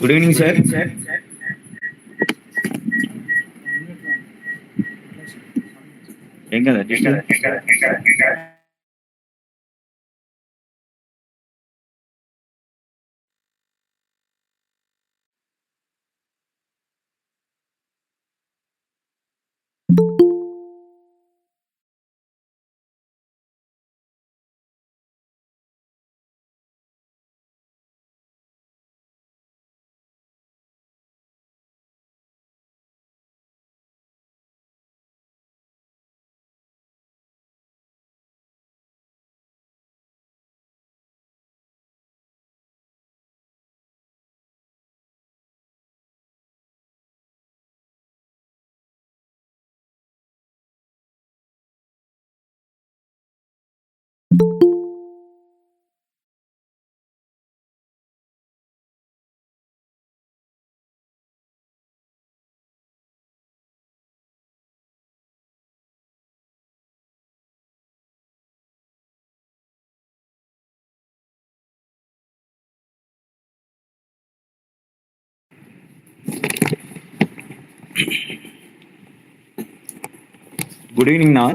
Good evening, sir. Good evening, all.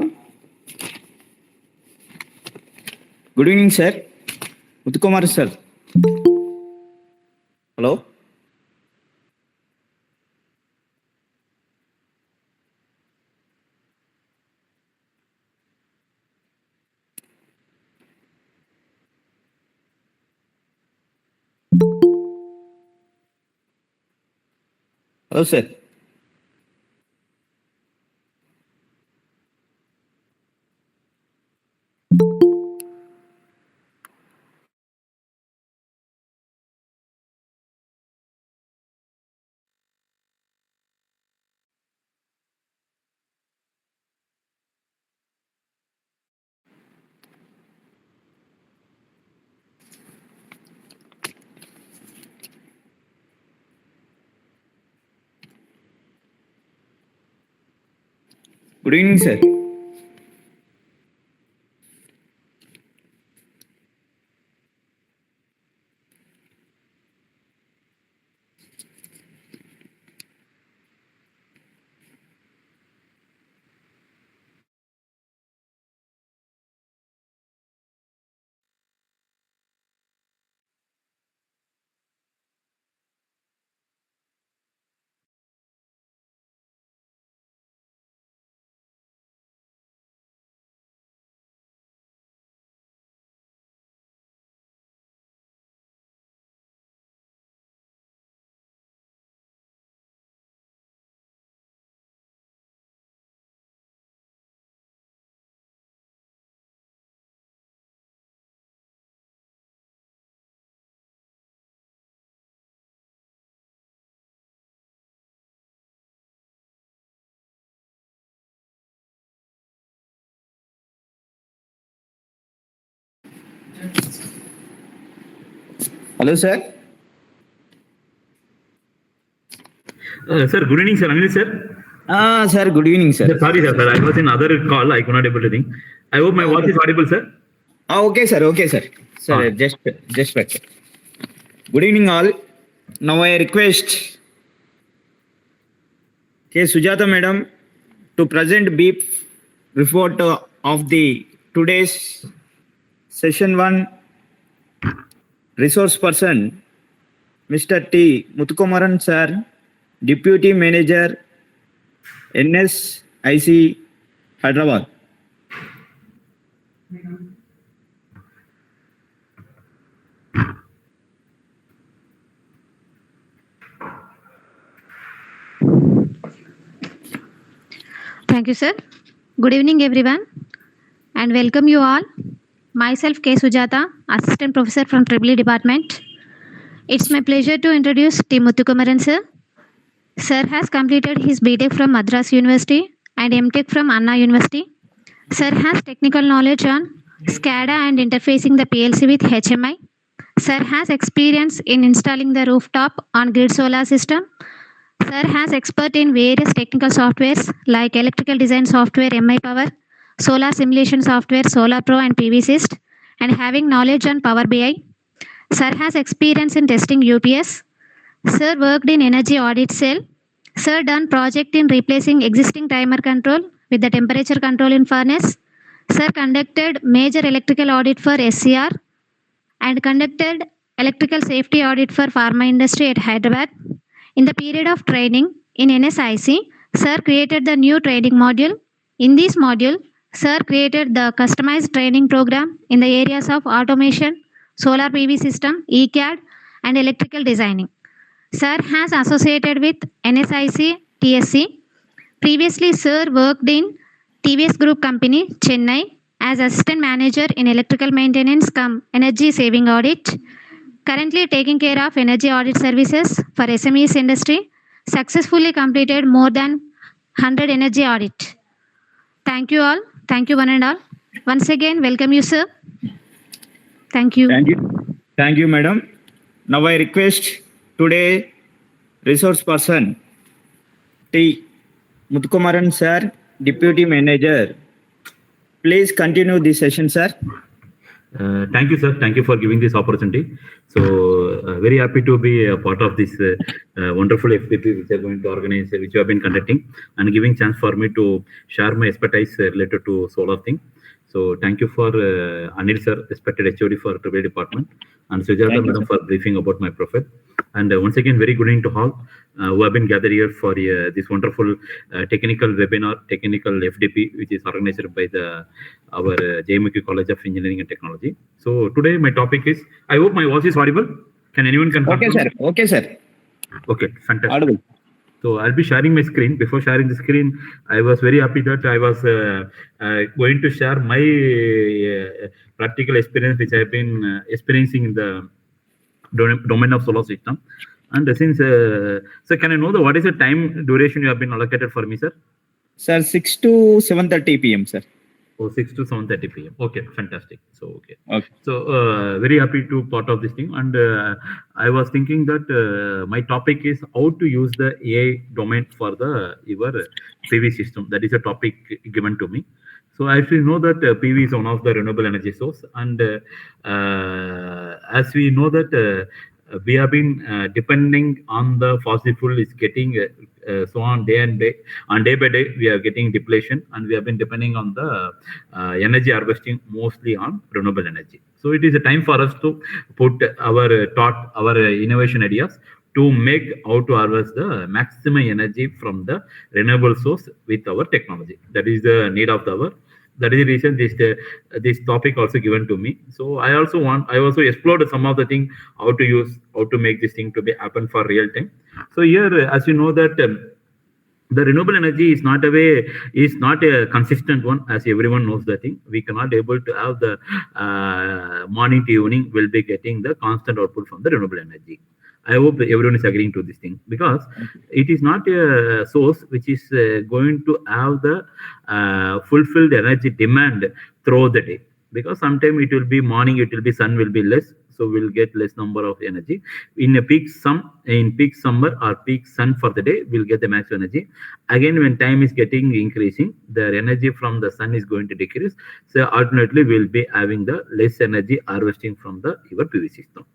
Good evening, sir. Muthu sir. Hello. Hello, sir. Good evening, sir. Hello, sir. Sir, good evening, sir. Anil, sir. Sir. Good evening, sir. Sorry, sir. I was in other call. I could not able to think. I hope my voice is audible, sir. Okay, sir. Okay, sir. Sir, just wait. Good evening, all. Now I request K. Sujata, madam, to present brief report of the today's session 1 resource person, Mr. T. Muthukumaran, sir, Deputy Manager, NSIC, Hyderabad. Thank you, sir. Good evening, everyone, and welcome you all. Myself, K. Sujata, Assistant Professor from EEE Department. It's my pleasure to introduce T. Muthu kumaran sir. Sir has completed his BTech from Madras University and MTech from Anna University. Sir has technical knowledge on SCADA and interfacing the PLC with HMI. Sir has experience in installing the rooftop on grid solar system. Sir has expert in various technical softwares like electrical design software MI Power, solar simulation software Solar Pro and PV Syst, and having knowledge on Power BI. Sir has experience in testing UPS. Sir worked in energy audit cell. Sir done project in replacing existing timer control with the temperature control in furnace. Sir conducted major electrical audit for SCR and conducted electrical safety audit for pharma industry at Hyderabad. In the period of training in NSIC, Sir created the new training module. In this module, Sir created the customized training program in the areas of automation, solar PV system, ECAD, and electrical designing. Sir has associated with NSIC TSC. Previously, Sir worked in TVS Group Company, Chennai, as assistant manager in electrical maintenance cum energy saving audit. Currently taking care of energy audit services for SMEs industry. Successfully completed more than 100 energy audit. Thank you all. Thank you one and all. Once again, welcome you, sir. Thank you. Thank you. Thank you, madam. Now I request today resource person T. Muthukumaran sir, Deputy Manager. Please continue this session, sir. Thank you, sir. Thank you for giving this opportunity. So, very happy to be a part of this wonderful FPP which are going to organize, which you have been conducting, and giving chance for me to share my expertise related to solar thing. So, thank you for Anil sir, respected HOD for Tribal Department, and Sujata madam for briefing about my profile. And once again, very good evening to all who have been gathered here for this wonderful technical webinar, technical FDP, which is organized by our JMQ College of Engineering and Technology. So today my topic is, I hope my voice is audible. Can anyone confirm? Okay, sir. Okay, sir. Okay, fantastic. Audible. So I'll be sharing my screen. Before sharing the screen, I was very happy that I was going to share my practical experience, which I've been experiencing in the domain of solar system. And since, sir, can I know what is the time duration you have been allocated for me, sir? Sir, 6 to 7:30 p.m., sir. Oh, 6 to 7:30 p.m. Okay, fantastic. So, okay. Okay. So, very happy to part of this thing. And I was thinking that my topic is how to use the AI domain for your PV system. That is a topic given to me. So, I actually know that PV is one of the renewable energy source. And as we know that we have been depending on the fossil fuel is getting so on day by day we are getting depletion, and we have been depending on the energy harvesting mostly on renewable energy. So it is a time for us to put our innovation ideas to make how to harvest the maximum energy from the renewable source with our technology. That is the need of the hour. That is the reason this topic also given to me. So I also explored some of the thing, how to make this thing to be happen for real time. So here, as you know that the renewable energy is not a consistent one, as everyone knows the thing. We cannot able to have the morning to evening will be getting the constant output from the renewable energy. I hope everyone is agreeing to this thing, because it is not a source which is going to have the fulfilled energy demand throughout the day. Because sometimes it will be morning, it will be sun will be less, so we'll get less number of energy. In peak summer or peak sun for the day, we'll get the max energy. Again, when time is getting increasing, the energy from the sun is going to decrease. So alternately, we'll be having the less energy harvesting from your PV system.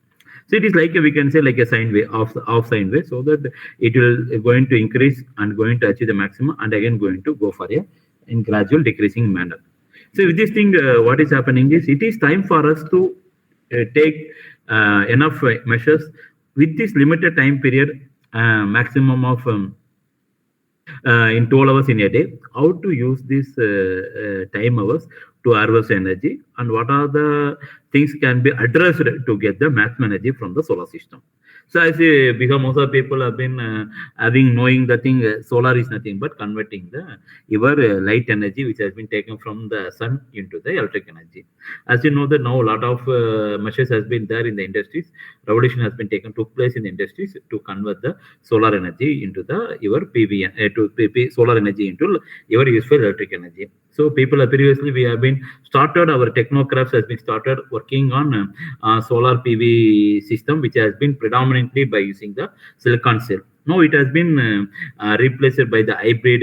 So it is like we can say like a sine wave, off sine wave, so that it will going to increase and going to achieve the maximum, and again going to go for in gradual decreasing manner. So with this thing, what is happening is it is time for us to take enough measures with this limited time period, maximum of in 12 hours in a day, how to use this time hours to harvest energy, and what are the things can be addressed to get the maximum energy from the solar system. So I say, because most of the people have been knowing the thing, solar is nothing but converting the your light energy which has been taken from the sun into the electric energy. As you know that now a lot of measures has been there in the industries. Revolution has been took place in the industries to convert the solar energy into the your PV solar energy into your useful electric energy. So people are previously we have been started our technocrafts has been started working on solar PV system, which has been predominantly by using the silicon cell. Now it has been replaced by the hybrid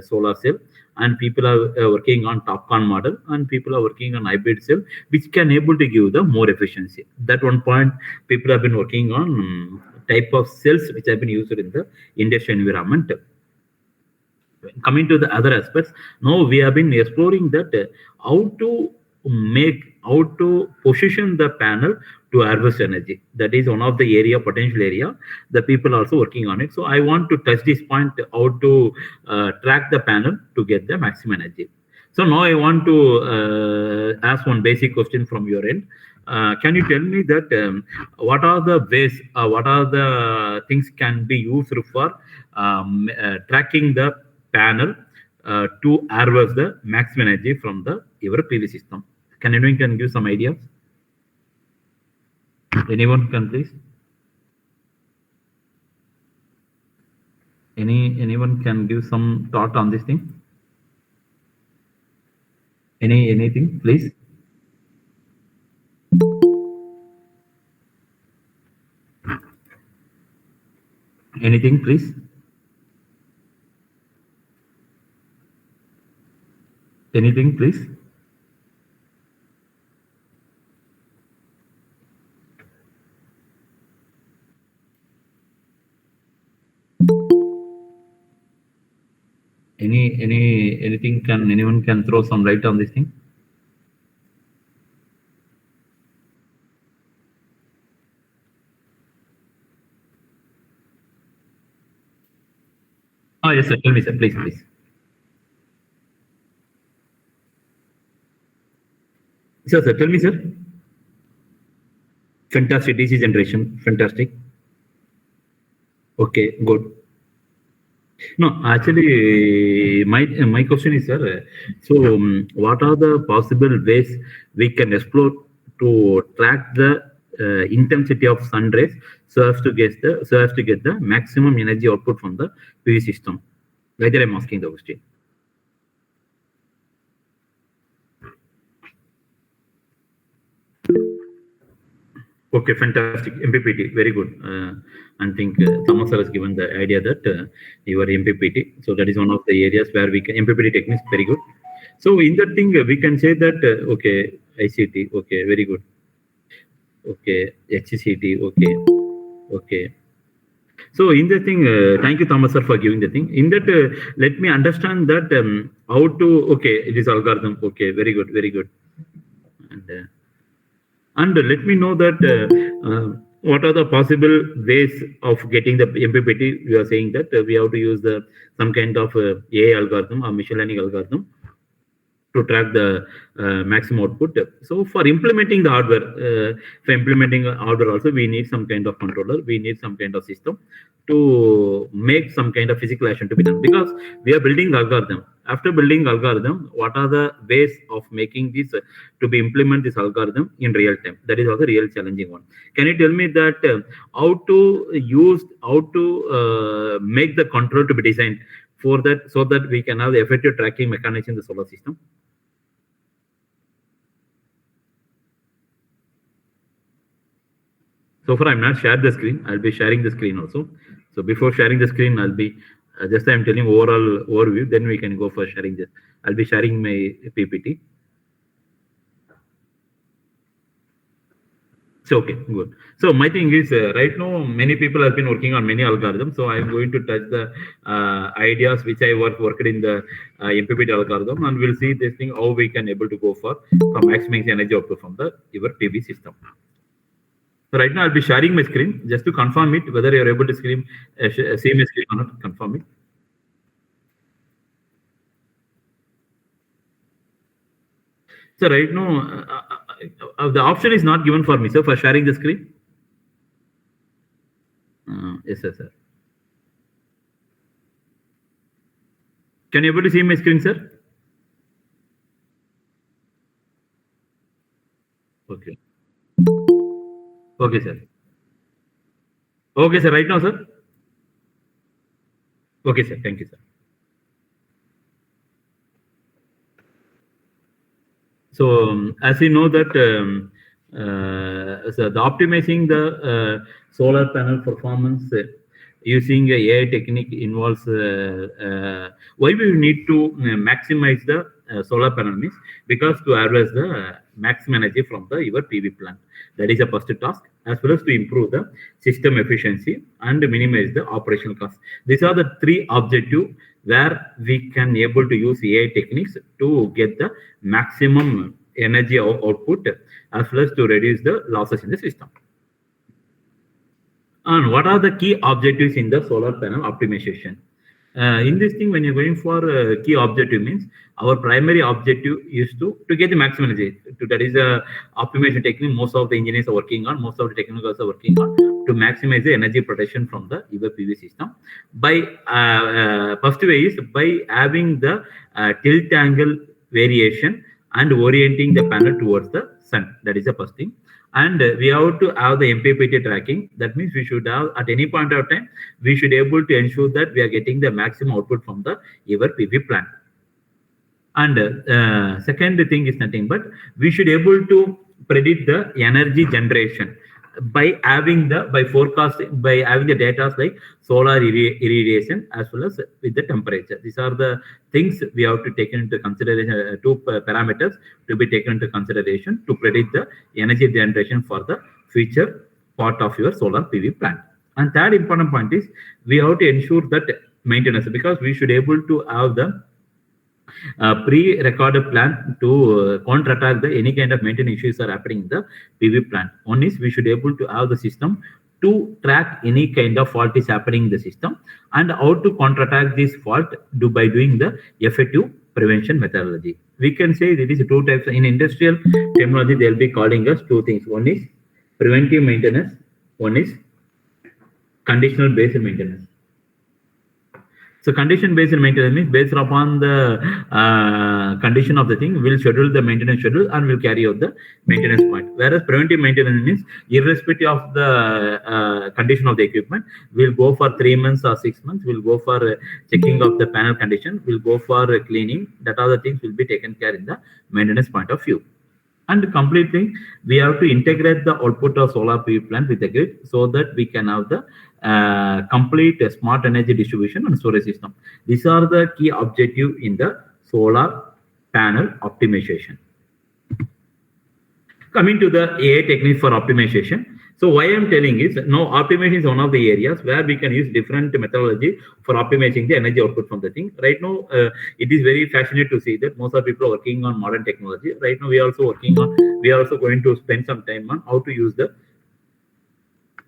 solar cell, and people are working on TOPCon model, and people are working on hybrid cell, which can able to give the more efficiency. That one point people have been working on type of cells which have been used in the industrial environment. Coming to the other aspects, now we have been exploring that how to position the panel to harvest energy. That is one of the potential area. The people are also working on it. So I want to touch this point, how to track the panel to get the maximum energy. So now I want to ask one basic question from your end. Can you tell me that what are the ways, what are the things can be used for tracking the panel to harvest the maximum energy from the your PV system? Can anyone can give some ideas? Anyone can please? Anyone can give some thought on this thing? Anything, please? Anything, please? Anything, please? Anything can anyone can throw some light on this thing? Oh yes, sir. Tell me, sir. Please. Sir, tell me, sir. Fantastic DC generation. Fantastic. Okay, good. No, actually, my question is, sir. So, what are the possible ways we can explore to track the intensity of sun rays so as to get the maximum energy output from the PV system? Whether I'm asking the question. Okay, fantastic. MPPT, very good. I think Thomas sir has given the idea that you are MPPT. So that is one of the areas where we can MPPT techniques, very good. So in that thing, we can say that, okay, ICT, okay, very good. Okay, HCT, okay. So in the thing, thank you, Thomas sir, for giving the thing. In that, let me understand that how to, okay, it is algorithm. Okay, very good. And let me know that what are the possible ways of getting the MPPT. We are saying that we have to use some kind of AI algorithm or machine learning algorithm to track the maximum output. So for implementing the hardware also, we need some kind of controller, we need some kind of system to make some kind of physical action to be done, because we are building algorithm. After building algorithm, what are the ways of making this to be implement this algorithm in real time? That is also real challenging one. Can you tell me that how to make the control to be designed for that, so that we can have the effective tracking mechanism in the solar system? So far, I'm not shared the screen. I'll be sharing the screen also. So before sharing the screen, I'll be just I'm telling overall overview. Then we can go for sharing this. I'll be sharing my PPT. So okay, good. So my thing is right now many people have been working on many algorithms. So I'm going to touch the ideas which I worked in the MPPT algorithm, and we'll see this thing how we can able to go for maximizing energy output from the your PV system. So right now I'll be sharing my screen just to confirm it whether you're able to see my screen or not. Confirm it. So right now the option is not given for me, sir, for sharing the screen. Yes, sir. Can you able to see my screen, sir? Okay. Okay, sir. Okay, sir. Right now, sir. Okay, sir. Thank you, sir. So, as you know that so the optimizing the solar panel performance using a AI technique involves why we need to maximize the solar panel means because to harvest the maximum energy from the your PV plant. That is the first task, as well as to improve the system efficiency and minimize the operational cost. These are the three objectives where we can able to use AI techniques to get the maximum energy output, as well as to reduce the losses in the system. And what are the key objectives in the solar panel optimization? In this thing, when you're going for key objective means our primary objective is to get the maximum energy. That is a optimization technique most of the engineers are working on, most of the technicals are working on to maximize the energy protection from the EV PV system. By first way is by having the tilt angle variation and orienting the panel towards the sun. That is the first thing. And we have to have the MPPT tracking. That means we should have at any point of time, we should able to ensure that we are getting the maximum output from the your PV plant. And second thing is nothing but we should able to predict the energy generation by having the forecasting, by having the data like solar irradiation as well as with the temperature. These are the things we have to take into consideration, two parameters to be taken into consideration to predict the energy generation for the future part of your solar PV plant. And third important point is we have to ensure that maintenance, because we should able to have the pre-recorded plan to counterattack the any kind of maintenance issues are happening in the PV plant. One is we should able to have the system to track any kind of fault is happening in the system, and how to counterattack this fault by doing the effective prevention methodology. We can say it is two types. In industrial terminology, they'll be calling us two things. One is preventive maintenance, one is conditional based maintenance. So condition-based maintenance means based upon the condition of the thing, we'll schedule the maintenance schedule and we'll carry out the maintenance point. Whereas preventive maintenance means irrespective of the condition of the equipment, we'll go for 3 months or 6 months, we'll go for checking of the panel condition, we'll go for cleaning. That are the things will be taken care in the maintenance point of view. And completely, we have to integrate the output of solar PV plant with the grid so that we can have the complete smart energy distribution and storage system. These are the key objectives in the solar panel optimization. Coming to the AI technique for optimization. So why I'm telling is, now optimization is one of the areas where we can use different methodology for optimizing the energy output from the thing. Right now, it is very fascinating to see that most of people are working on modern technology. Right now, we are also going to spend some time on how to use the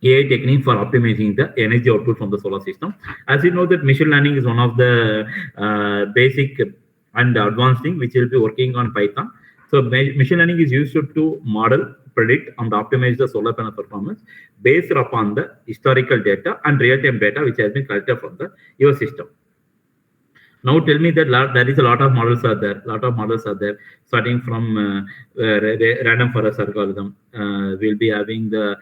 AI technique for optimizing the energy output from the solar system. As you know that machine learning is one of the basic and advanced thing which will be working on Python. So machine learning is used to model, predict, and optimize the solar panel performance based upon the historical data and real-time data which has been collected from your system. Now tell me that there is a lot of models are there. Starting from random forest algorithm, we'll be having the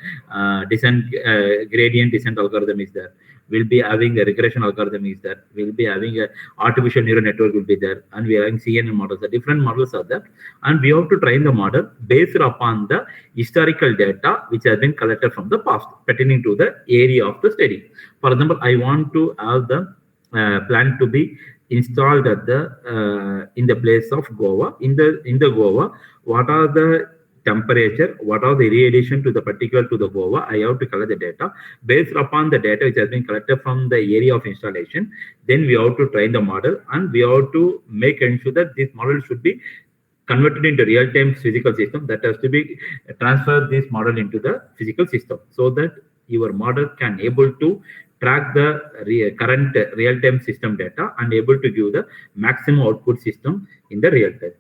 gradient descent algorithm is there. We'll be having a regression algorithm is there. We'll be having a artificial neural network will be there, and we are having CNN models. The different models are there, and we have to train the model based upon the historical data which has been collected from the past pertaining to the area of the study. For example, I want to have the plant to be installed at the in the place of Goa. In the Goa, what are the temperature, what are the irradiation to the particular to the Goa? I have to collect the data based upon the data which has been collected from the area of installation. Then we have to train the model, and we have to make ensure that this model should be converted into real-time physical system. That has to be transfer this model into the physical system so that your model can able to track the current real-time system data and able to give the maximum output system in the real time.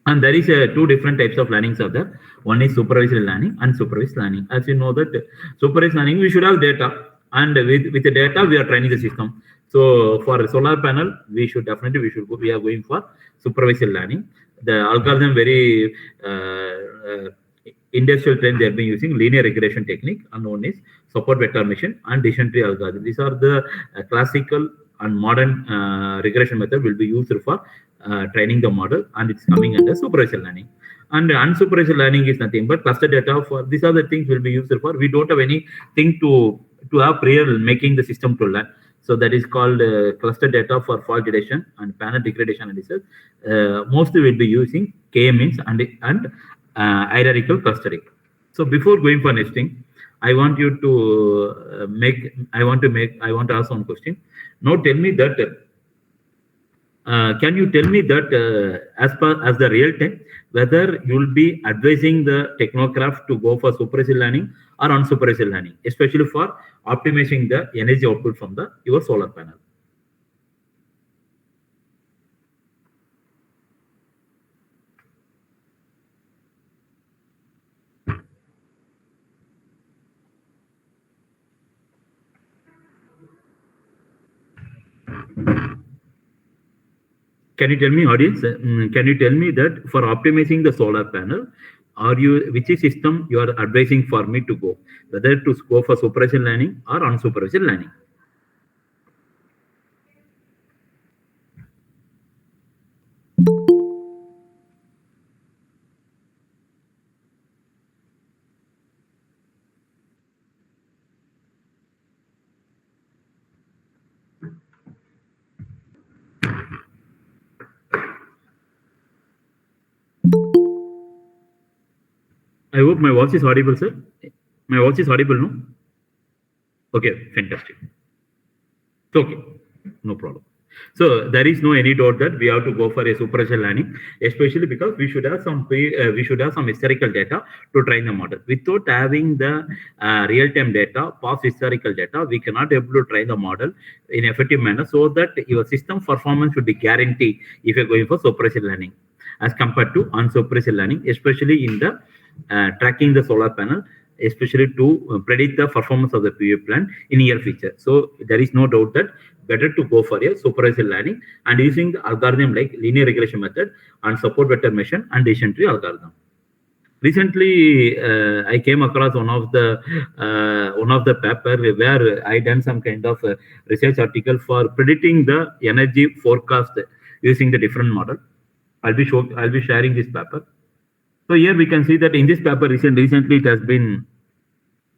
And there is two different types of learnings are there. One is supervised learning and supervised learning. As you know that supervised learning, we should have data, and with the data we are training the system. So for solar panel, we are going for supervised learning. The algorithm very industrial trend they have been using linear regression technique, and one is support vector machine and decision tree algorithm. These are the classical and modern regression method will be used for training the model, and it's coming under supervised learning. And unsupervised learning is nothing but cluster data. For these are the things will be used for. We don't have anything to have prior making the system to learn. So that is called cluster data for fault detection and panel degradation analysis. Mostly we'll be using k-means and hierarchical clustering. So before going for nesting, I want you to I want to ask one question. Now tell me that. Can you tell me that as the real time, whether you will be advising the technocraft to go for supervised learning or unsupervised learning, especially for optimizing the energy output from your solar panel? Can you tell me, audience? Can you tell me that for optimizing the solar panel, which system you are advising for me to go, whether to go for supervised learning or unsupervised learning? I hope my voice is audible, sir. My voice is audible, no? Okay, fantastic. Okay, no problem. So there is no any doubt that we have to go for a supervised learning, especially because we should have some historical data to train the model. Without having the real-time data, past historical data, we cannot able to train the model in effective manner, so that your system performance should be guaranteed if you're going for supervised learning, as compared to unsupervised learning, especially in the tracking the solar panel, especially to predict the performance of the PV plant in near future. So there is no doubt that better to go for a supervised learning and using the algorithm like linear regression method and support vector machine and decision tree algorithm. Recently, I came across one of the paper where I done some kind of research article for predicting the energy forecast using the different model. I'll be sharing this paper. So here we can see that in this paper recently it has been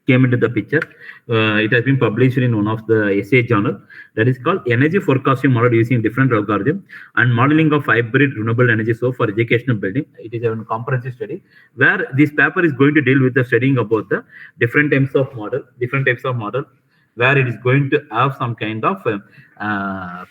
came into the picture. It has been published in one of the essay journal that is called Energy Forecasting Model Using Different Algorithm and Modeling of Hybrid Renewable Energy Source for Educational Building. It is a comprehensive study where this paper is going to deal with the studying about the different types of model, where it is going to have some kind of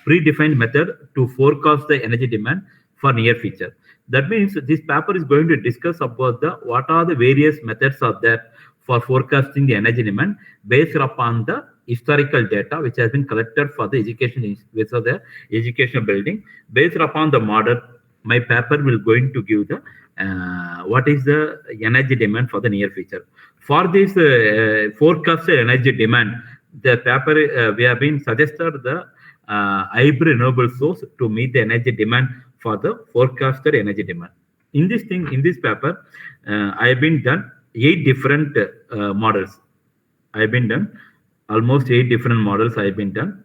predefined method to forecast the energy demand for near future. That means this paper is going to discuss about what are the various methods are there for forecasting the energy demand based upon the historical data which has been collected for the educational building. Based upon the model, my paper will going to give the what is the energy demand for the near future. For this forecasted energy demand, the paper we have been suggested the hybrid renewable source to meet the energy demand for the forecasted energy demand. In this paper, I have been done 8 different models. I have been done almost 8 different models. I have been done.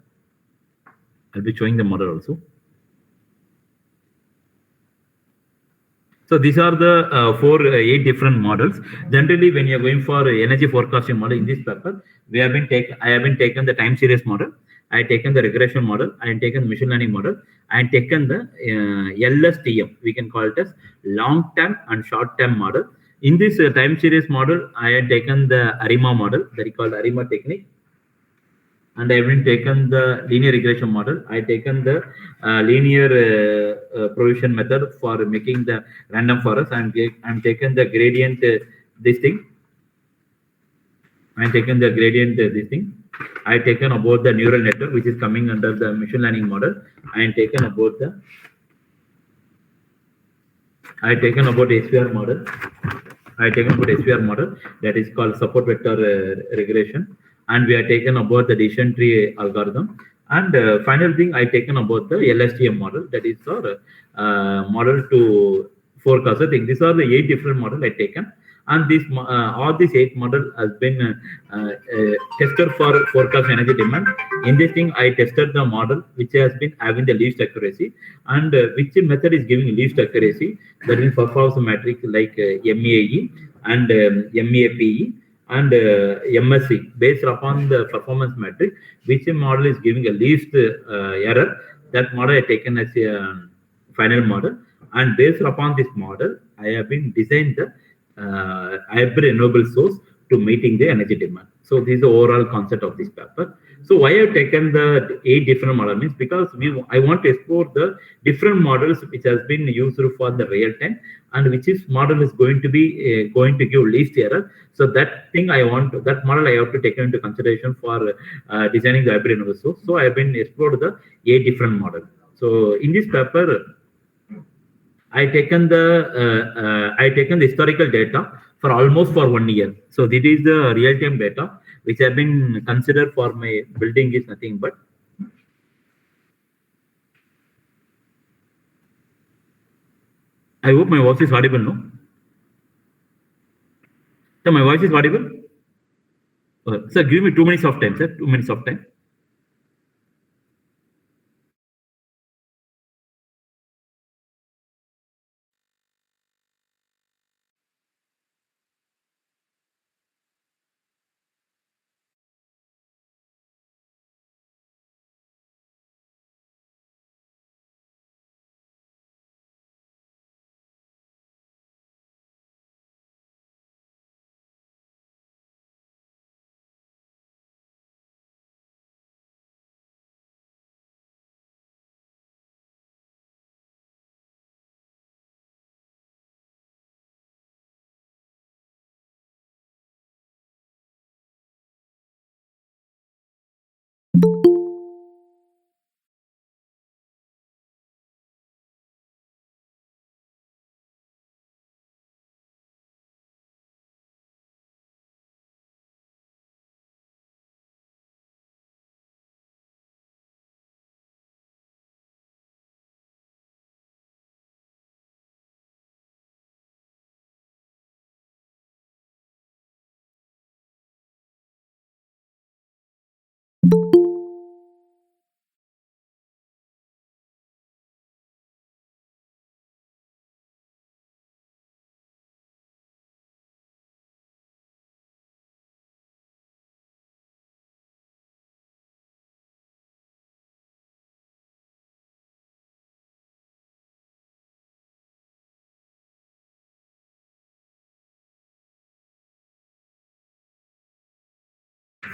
I'll be showing the model also. So these are the 8 different models. Generally, when you are going for energy forecasting model in this paper, I have been taken the time series model. I have taken the regression model. I have taken the machine learning model. I have taken the LSTM. We can call it as long-term and short-term model. In this time series model, I had taken the ARIMA model, that is called ARIMA technique. And I have taken the linear regression model. I have taken the linear provision method for making the random forest. I'm taken the gradient this thing. I'm taken the gradient this thing. I have taken about the neural network, which is coming under the machine learning model. I am taken about the I taken about SVR model. I taken about SVR model that is called support vector regression, and we are taken about the decision tree algorithm. And final thing I taken about the LSTM model, that is our model to forecast. I think these are the 8 different models I taken, and this all these 8 model has been tested for forecast energy demand. In this thing, I tested the model which has been having the least accuracy, and which method is giving least accuracy. That is performance metric like MEAE and MEAPE and MSC. Based upon the performance metric, which model is giving a least error, that model I taken as a final model. And based upon this model, I have been designed the hybrid renewable source to meeting the energy demand. So this is the overall concept of this paper. So why I've taken the 8 different models means because I want to explore the different models which has been used for the real time, and which is model is going to be going to give least error. So that thing I want, that model I have to take into consideration for designing the hybrid renewable source. So I have been explored the 8 different models. So in this paper, I taken the historical data for almost for 1 year. So this is the real time data which have been considered for my building is nothing but. I hope my voice is audible, no? So my voice is audible. Sir, give me 2 minutes of time, sir. 2 minutes of time.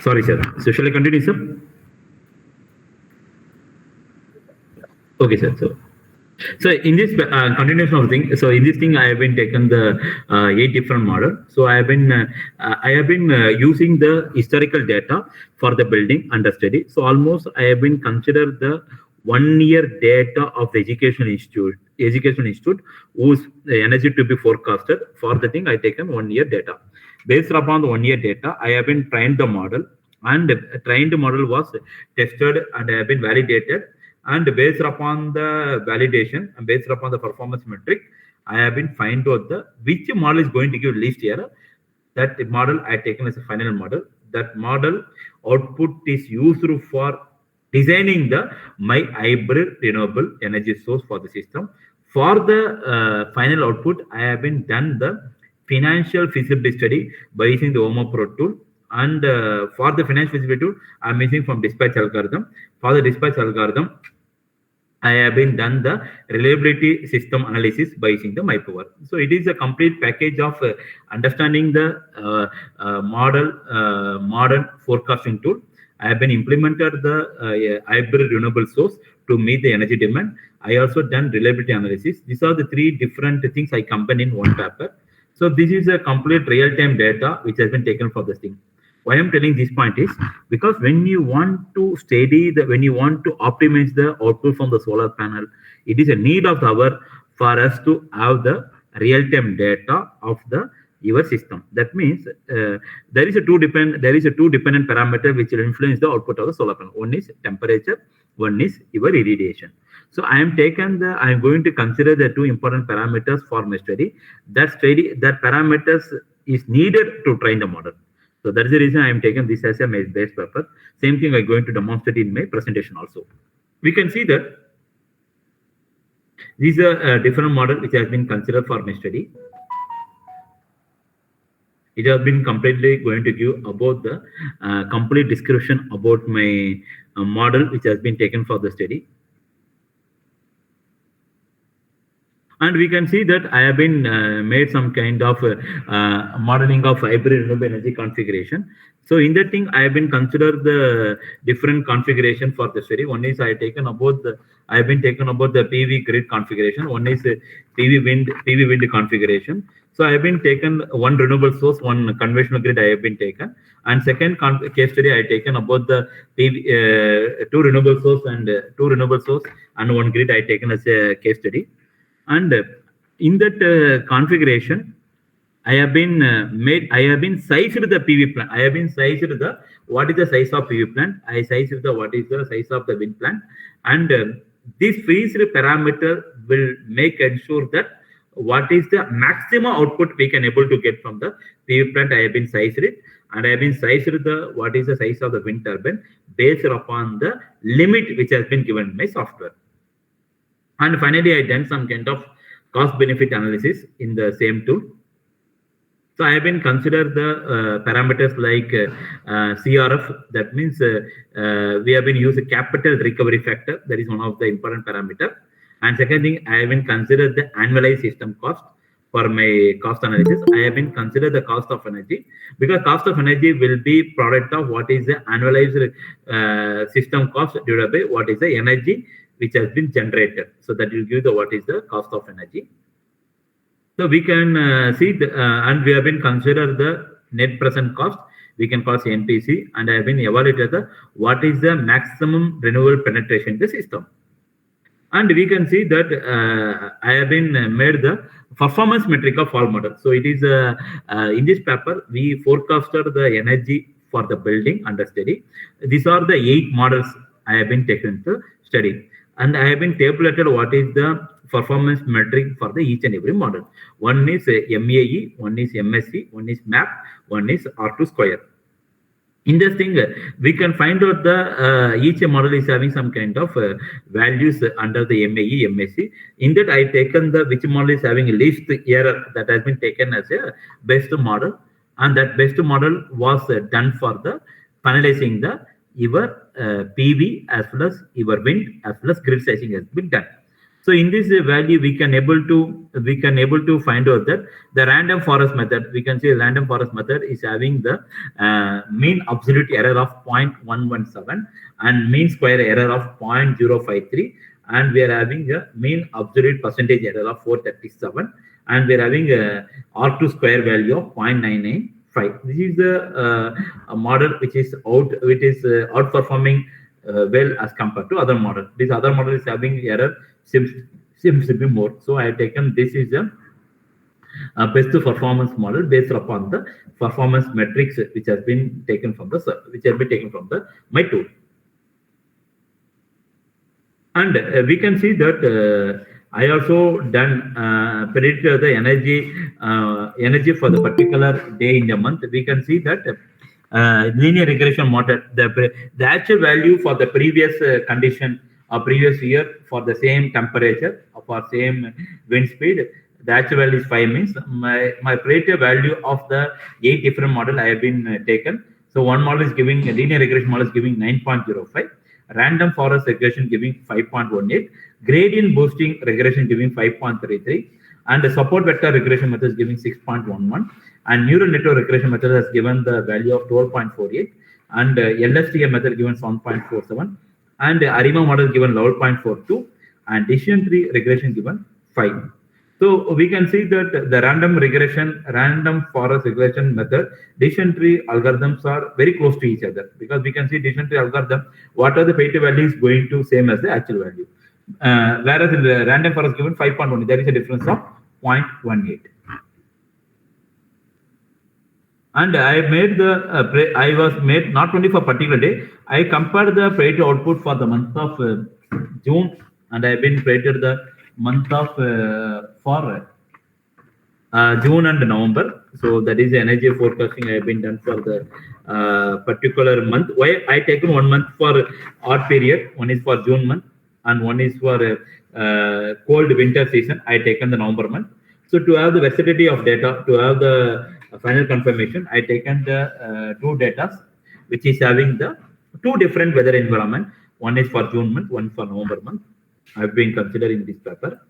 Sorry, sir. So shall I continue, sir? Okay, sir. So in this continuation of thing, so in this thing I have been taken the 8 different model. So I have been using the historical data for the building under study. So almost I have been considered the 1 year data of the education institute whose energy to be forecasted. For the thing I taken 1 year data. Based upon the 1 year data, I have been trained the model, and trained model was tested and have been validated. And based upon the validation and based upon the performance metric, I have been find out the which model is going to give least error. That model I taken as a final model. That model output is used for designing the my hybrid renewable energy source for the system. For the final output, I have been done the financial feasibility study by using the OMO Pro tool. And for the financial feasibility tool, I'm using from dispatch algorithm. For the dispatch algorithm, I have been done the reliability system analysis by using the MyPower. So it is a complete package of understanding the modern forecasting tool. I have been implemented the hybrid renewable source to meet the energy demand. I also done reliability analysis. These are the 3 different things I combine in one paper. So this is a complete real-time data which has been taken for this thing. Why I'm telling this point is because when you want to when you want to optimize the output from the solar panel, it is a need of the hour for us to have the real-time data of the your system. That means there is a two dependent parameter which will influence the output of the solar panel. One is temperature, one is your irradiation. So I am going to consider the two important parameters for my study. That parameters is needed to train the model. So that is the reason I am taking this as a base paper. Same thing I'm going to demonstrate in my presentation also. We can see that this is a different model which has been considered for my study. It has been completely going to give about the complete description about my model which has been taken for the study. And we can see that I have been made some kind of modeling of hybrid renewable energy configuration. So in that thing, I have been considered the different configuration for the study. One is I have been taken about the PV grid configuration. One is PV wind configuration. So I have been taken one renewable source, one conventional grid I have been taken. And second case study I have taken about the PV, two renewable source and one grid I have taken as a case study. And in that configuration, I have been sized the PV plant. I have been sized what is the size of PV plant. I sized what is the size of the wind plant. And this freeze parameter will ensure that what is the maximum output we can able to get from the PV plant. I have been sized it. And I have been sized what is the size of the wind turbine based upon the limit which has been given in my software. And finally, I done some kind of cost benefit analysis in the same tool. So I have been considered the parameters like CRF. That means we have been using capital recovery factor. That is one of the important parameter. And second thing, I have been considered the annualized system cost for my cost analysis. I have been considered the cost of energy because cost of energy will be product of what is the annualized system cost divided by what is the energy which has been generated. So that will give the what is the cost of energy. So we can see and we have been considered the net present cost. We can call NPC, and I have been evaluated what is the maximum renewable penetration in the system. And we can see that I have been made the performance metric of all models. So it is in this paper we forecasted the energy for the building under study. These are the 8 models I have been taken to study. And I have been tabulated what is the performance metric for the each and every model. One is MAE, one is MSC, one is MAP, one is R2 square. In this thing, we can find out the each model is having some kind of values under the MAE, MSC. In that, I taken the which model is having least error that has been taken as a best model, and that best model was done for the finalizing the your PV as well as your wind as well as grid sizing has been done. So in this value, we can able to find out that the random forest method, we can say random forest method is having the mean absolute error of 0.117 and mean square error of 0.053, and we are having a mean absolute percentage error of 437, and we are having a R2 square value of 0.995. This is the model which is outperforming well as compared to other model. This other model is having error seems to be more. So I have taken this is a best performance model based upon the performance metrics which has been taken from the my tool. And we can see that I also done predict the energy for the particular day in the month. We can see that linear regression model, the actual value for the previous condition or previous year for the same temperature or for same wind speed, the actual value is 5 means my predicted value of the 8 different model I have been taken. So one model is giving a linear regression model is giving 9.05, random forest regression giving 5.18, gradient boosting regression giving 5.33, and the support vector regression method is giving 6.11, and neural network regression method has given the value of 12.48, and LSTM method given 7.47, and ARIMA model given 11.42, and decision tree regression given 5. So we can see that the random forest regression method, decision tree algorithms are very close to each other, because we can see decision tree algorithm, what are the predicted values going to same as the actual value. Whereas in the random forest given 5.1, there is a difference of 0.18. And I made the I was made not only for particular day. I compared the Pareto output for the month of June, and I've been created the month of for June and November. So that is the energy forecasting I have been done for the particular month. Why I taken 1 month for odd period. One is for June month, and one is for cold winter season. I taken the November month. So to have the versatility of data, to have the final confirmation, I taken the two data, which is having the two different weather environment. One is for June month, one for November month. I've been considering this paper.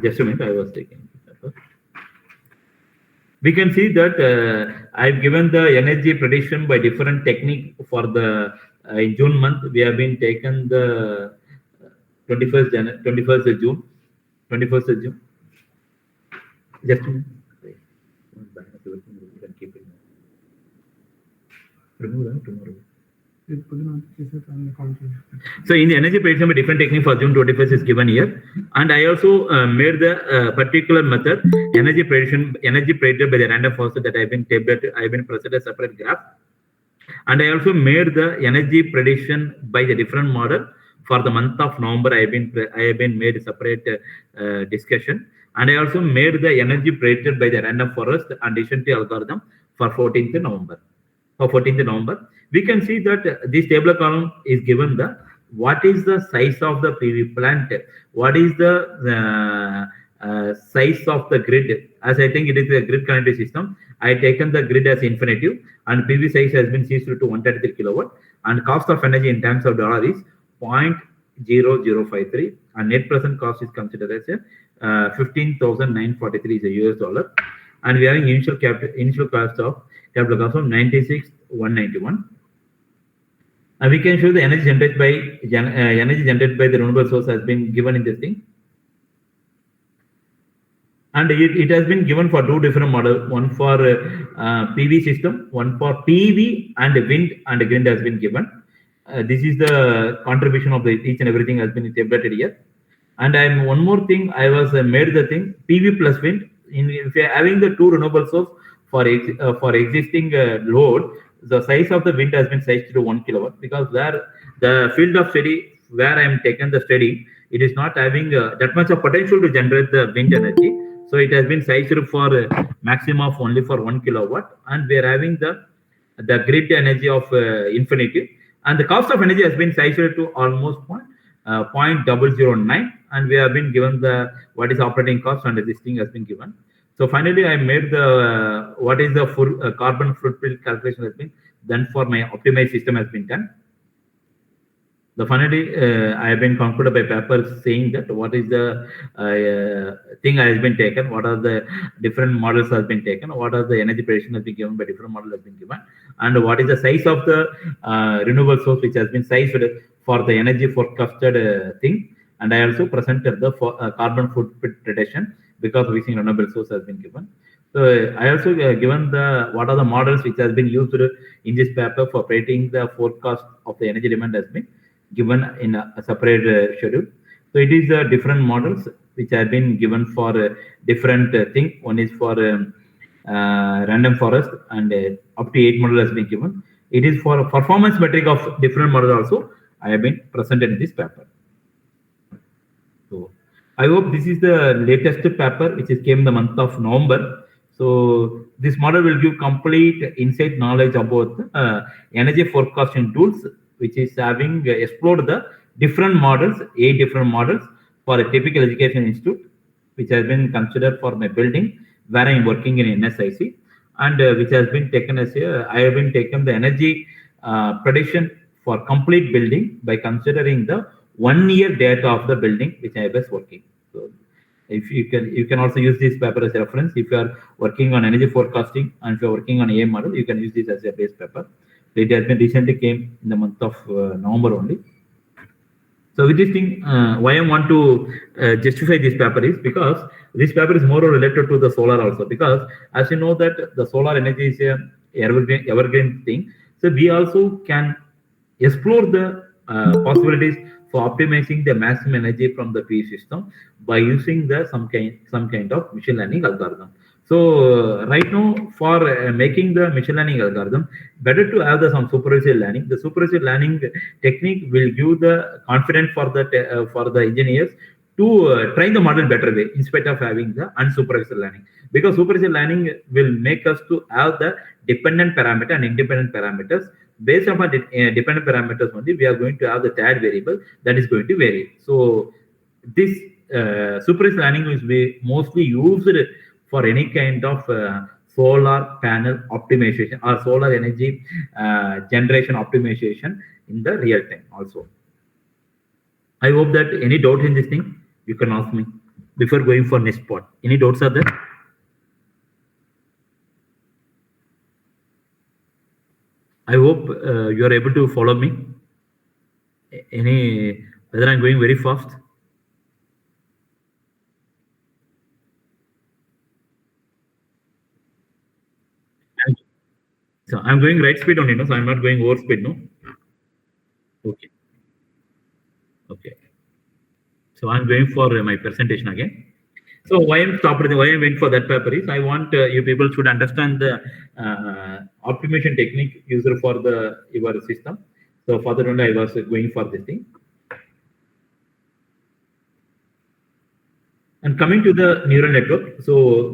Just a minute, I was taking this paper. We can see that I've given the energy prediction by different technique for the in June month. We have been taken the 21st of June. Just a minute. You can keep it. Remove that tomorrow. So in the energy prediction, a different technique for June 21st is given here, and I also made the particular method energy predicted by the random forest that I've been tabulated. I've been presented a separate graph, and I also made the energy prediction by the different model for the month of November. I have been made a separate discussion, and I also made the energy predicted by the random forest and Deschanty algorithm for 14th November. For 14th November, we can see that this table column is given the what is the size of the PV plant, what is the size of the grid. As I think it is a grid connected system, I taken the grid as infinitive, and PV size has been seized to 133 kilowatt, and cost of energy in terms of dollar is 0.0053, and net present cost is considered as a 15,943 is a US dollar, and we are having initial cost of capital cost of 96,191. And we can show the energy generated by the renewable source has been given in this thing. And it has been given for two different models, one for PV system, one for PV and wind and grid has been given. This is the contribution of each and everything has been tabulated here. And one more thing, I was made the thing PV plus wind. If you are having the two renewable source for existing load, the size of the wind has been sized to 1 kilowatt, because where the field of study where I am taken the study, it is not having that much of potential to generate the wind energy. So it has been sized for maximum of only for 1 kilowatt, and we are having the grid energy of infinity, and the cost of energy has been sized to almost 0.009, and we have been given the what is operating cost, and this thing has been given. So finally, I made the what is the carbon footprint calculation has been done for my optimized system has been done. So finally, I have been concluded by papers saying that what is the thing has been taken, what are the different models has been taken, what are the energy prediction has been given by different models has been given, and what is the size of the renewable source which has been sized for the energy forecasted thing. And I also presented the carbon footprint reduction because of using renewable source has been given. So I also given the what are the models which has been used in this paper for predicting the forecast of the energy demand has been given in a separate schedule. So it is different models which have been given for different thing. One is for random forest, and up to 8 model has been given. It is for performance metric of different models also I have been presented in this paper. So I hope this is the latest paper which is came in the month of November. So this model will give complete insight knowledge about energy forecasting tools, which is having explored the different models, 8 different models for a typical education institute, which has been considered for my building where I am working in NSIC, and which has been taken as I have been taken the energy prediction for complete building by considering the 1 year data of the building which I was working. So if you can also use this paper as a reference if you are working on energy forecasting, and if you are working on AM model, you can use this as a base paper. So it has been recently came in the month of November only. So with this thing, why I want to justify this paper is because this paper is more related to the solar also, because as you know that the solar energy is a evergreen thing. So we also can explore the possibilities for optimizing the maximum energy from the PV system by using the some kind of machine learning algorithm. So right now, for making the machine learning algorithm, better to have some supervised learning. The supervised learning technique will give the confidence for the engineers to train the model better way instead of having the unsupervised learning, because supervised learning will make us to have the dependent parameter and independent parameters. Based upon the dependent parameters only, we are going to have the third variable that is going to vary. So this supervised learning will be mostly used for any kind of solar panel optimization or solar energy generation optimization in the real time also. I hope that any doubt in this thing, you can ask me before going for next part. Any doubts are there? I hope you are able to follow me. Any, whether I'm going very fast? So I'm going right speed only, no? So I'm not going over speed, no? Okay. Okay. So I'm going for my presentation again. So why I'm stopped, why I went for that paper is I want you people should understand the optimization technique used for the your system. So for that only I was going for this thing. And coming to the neural network, so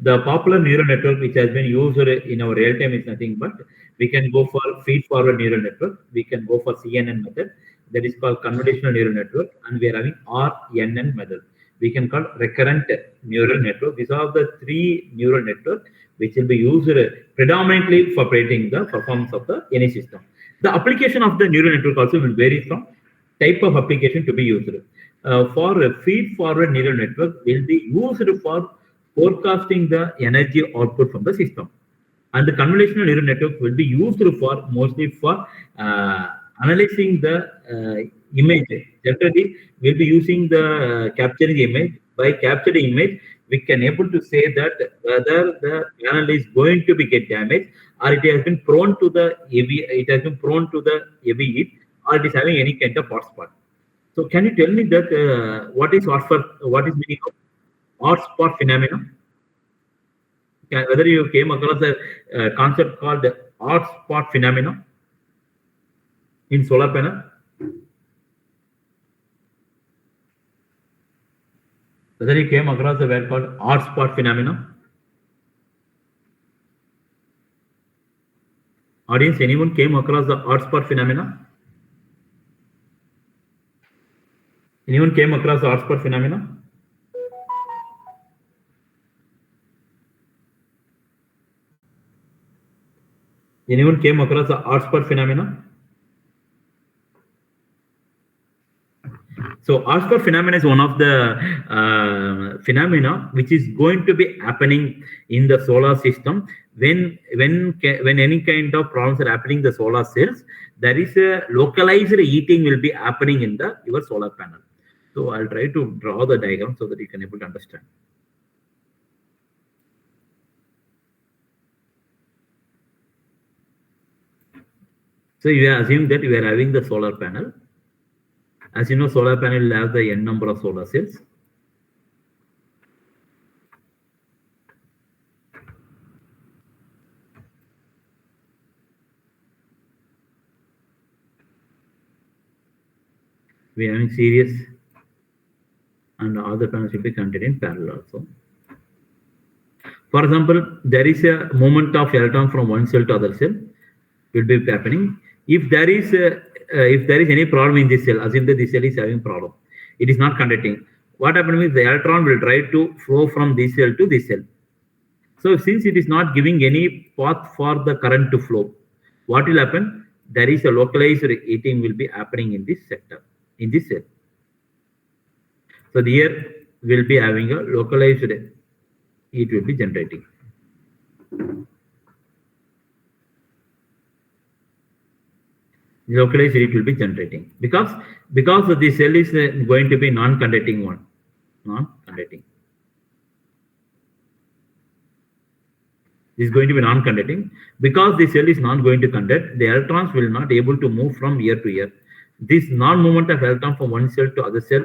the popular neural network which has been used in our real time is nothing but we can go for feed forward neural network, we can go for CNN method, that is called convolutional neural network, and we are having RNN method. We can call recurrent neural network. These are the three neural networks which will be used predominantly for predicting the performance of the any system. The application of the neural network also will vary from type of application to be used. For a feed-forward neural network will be used for forecasting the energy output from the system, and the convolutional neural network will be used for mostly for analyzing the image. Generally, we'll be using the capturing image. By capturing image, we can able to say that whether the panel is going to be get damaged or it has been prone to the heavy, it has been prone to the heavy heat, or it is having any kind of hotspot. So can you tell me that what is meaning of hotspot phenomenon? Whether you came across a concept called hotspot phenomenon in solar panel? Whether you came across the word called hotspot phenomenon? Audience, anyone came across the hotspot phenomenon? Anyone came across the hotspot phenomenon? Anyone came across the hotspot phenomenon? So hotspot phenomenon is one of the phenomena which is going to be happening in the solar system when any kind of problems are happening in the solar cells. There is a localized heating will be happening in the your solar panel. So I'll try to draw the diagram so that you can able to understand. So you assume that you are having the solar panel. As you know, solar panel will have the n number of solar cells. We are having series, and all the panels will be connected in parallel also. For example, there is a movement of electron from one cell to other cell will be happening. If there is any problem in this cell, assume that this cell is having problem, it is not conducting. What happens is the electron will try to flow from this cell to this cell. So since it is not giving any path for the current to flow, what will happen? There is a localized heating will be happening in this sector, in this cell. So here will be having a localized heat will be generating. Localized heat will be generating because the cell is going to be non-conducting one, non-conducting. This is going to be non-conducting because the cell is not going to conduct. The electrons will not able to move from here to here. This non-movement of electron from one cell to other cell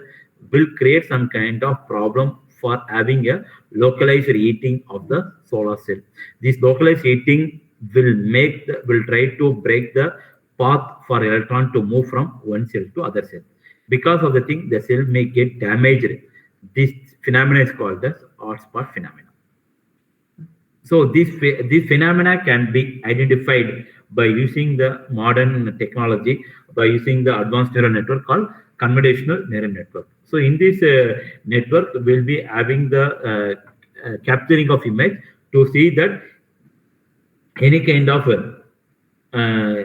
will create some kind of problem for having a localized heating of the solar cell. This localized heating will try to break the path for electron to move from one cell to other cell. Because of the thing, the cell may get damaged. This phenomenon is called as hotspot phenomena. So these phenomena can be identified by using the modern technology, by using the advanced neural network called convolutional neural network. So in this network, we'll be having the capturing of image to see that any kind of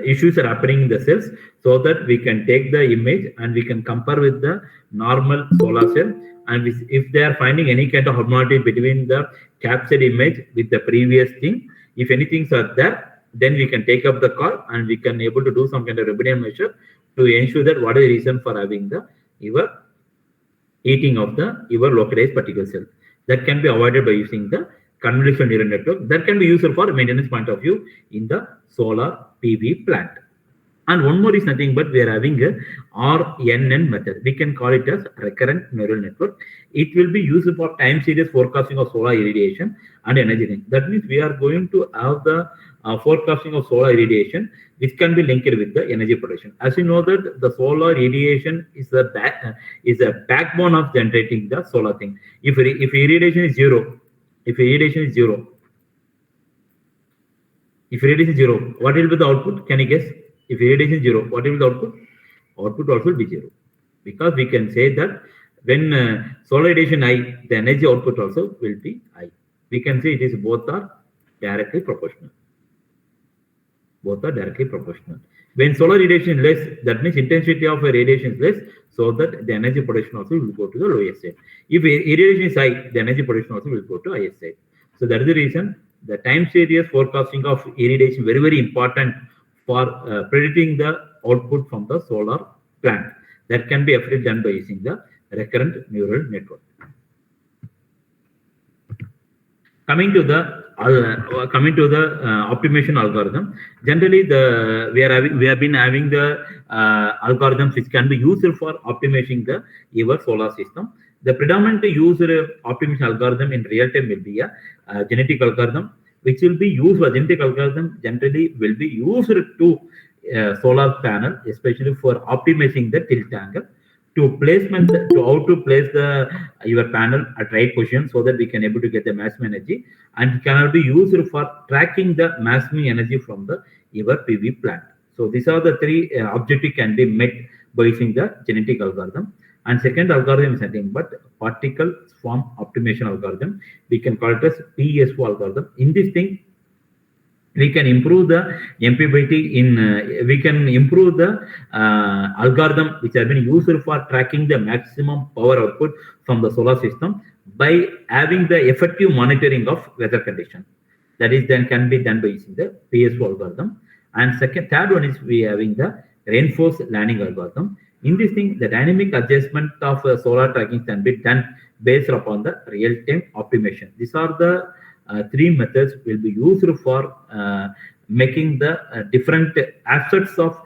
issues are happening in the cells, so that we can take the image and we can compare with the normal solar cell, and if they are finding any kind of abnormality between the captured image with the previous thing, if anything are there, then we can take up the call and we can able to do some kind of remedial measure to ensure that what is the reason for having the your eating of the your localized particle cell. That can be avoided by using the convolutional neural network. That can be useful for maintenance point of view in the solar PV plant. And one more is nothing but we are having a RNN method. We can call it as recurrent neural network. It will be used for time series forecasting of solar irradiation and energy link. That means we are going to have the forecasting of solar irradiation, which can be linked with the energy production. As you know that the solar radiation is a backbone of generating the solar thing. If irradiation is zero, if irradiation is zero, what will be the output? Can you guess? If irradiation is zero, what will be the output? Output also will be zero. Because we can say that when solar radiation high, the energy output also will be high. We can say it is both are directly proportional. Both are directly proportional. When solar radiation is less, that means intensity of radiation is less, so that the energy production also will go to the lowest side. If irradiation is high, the energy production also will go to highest side. So that is the reason the time series forecasting of irradiation very, very important for predicting the output from the solar plant. That can be effectively done by using the recurrent neural network. Coming to the optimization algorithm, generally we have been having the algorithms which can be used for optimizing your solar system. The predominant used optimization algorithm in real time will be a genetic algorithm, which will be used for genetic algorithm generally will be used to solar panel, especially for optimizing the tilt angle, to placement, to how to place your panel at right position so that we can able to get the maximum energy, and it can be used for tracking the maximum energy from your PV plant. So these are the three objectives can be met by using the genetic algorithm. And second algorithm is nothing but particle swarm optimization algorithm. We can call it as PSO algorithm. In this thing, we can improve the MPBT we can improve the algorithm which have been used for tracking the maximum power output from the solar system by having the effective monitoring of weather condition. That is then can be done by using the PSO algorithm. And third one is we having the reinforced learning algorithm. In this thing, the dynamic adjustment of solar tracking can be done based upon the real-time optimization. These are the three methods will be used for making the different aspects of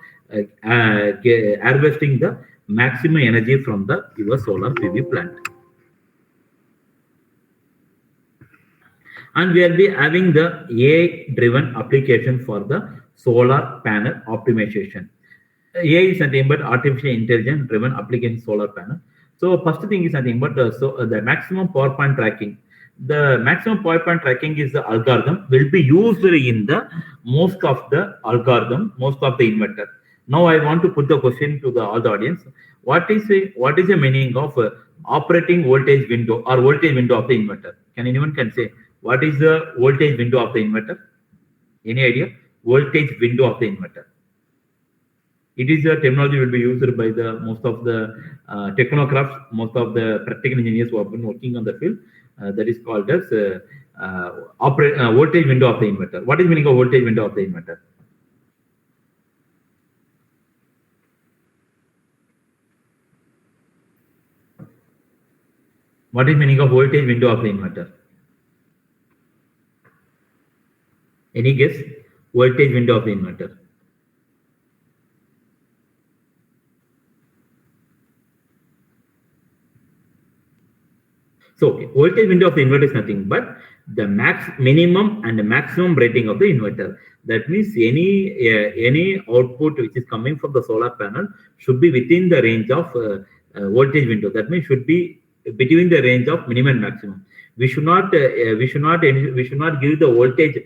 harvesting the maximum energy from your solar PV plant. And we will be having the AI-driven application for the solar panel optimization. AI is nothing but artificial intelligence driven application solar panel. So first thing is nothing but the maximum power point tracking. The maximum power point tracking is the algorithm will be used in the most of the inverter. Now I want to put the question to all the audience. What is the meaning of operating voltage window or voltage window of the inverter? Can anyone can say what is the voltage window of the inverter? Any idea? Voltage window of the inverter. It is a terminology will be used by the most of the technocrats, most of the practical engineers who have been working on the field. That is called as voltage window of the inverter. What is meaning of voltage window of the inverter? What is meaning of voltage window of the inverter? Any guess? Voltage window of the inverter. So voltage window of the inverter is nothing but the minimum and the maximum rating of the inverter. That means any output which is coming from the solar panel should be within the range of voltage window. That means should be between the range of minimum and maximum. We should not give the voltage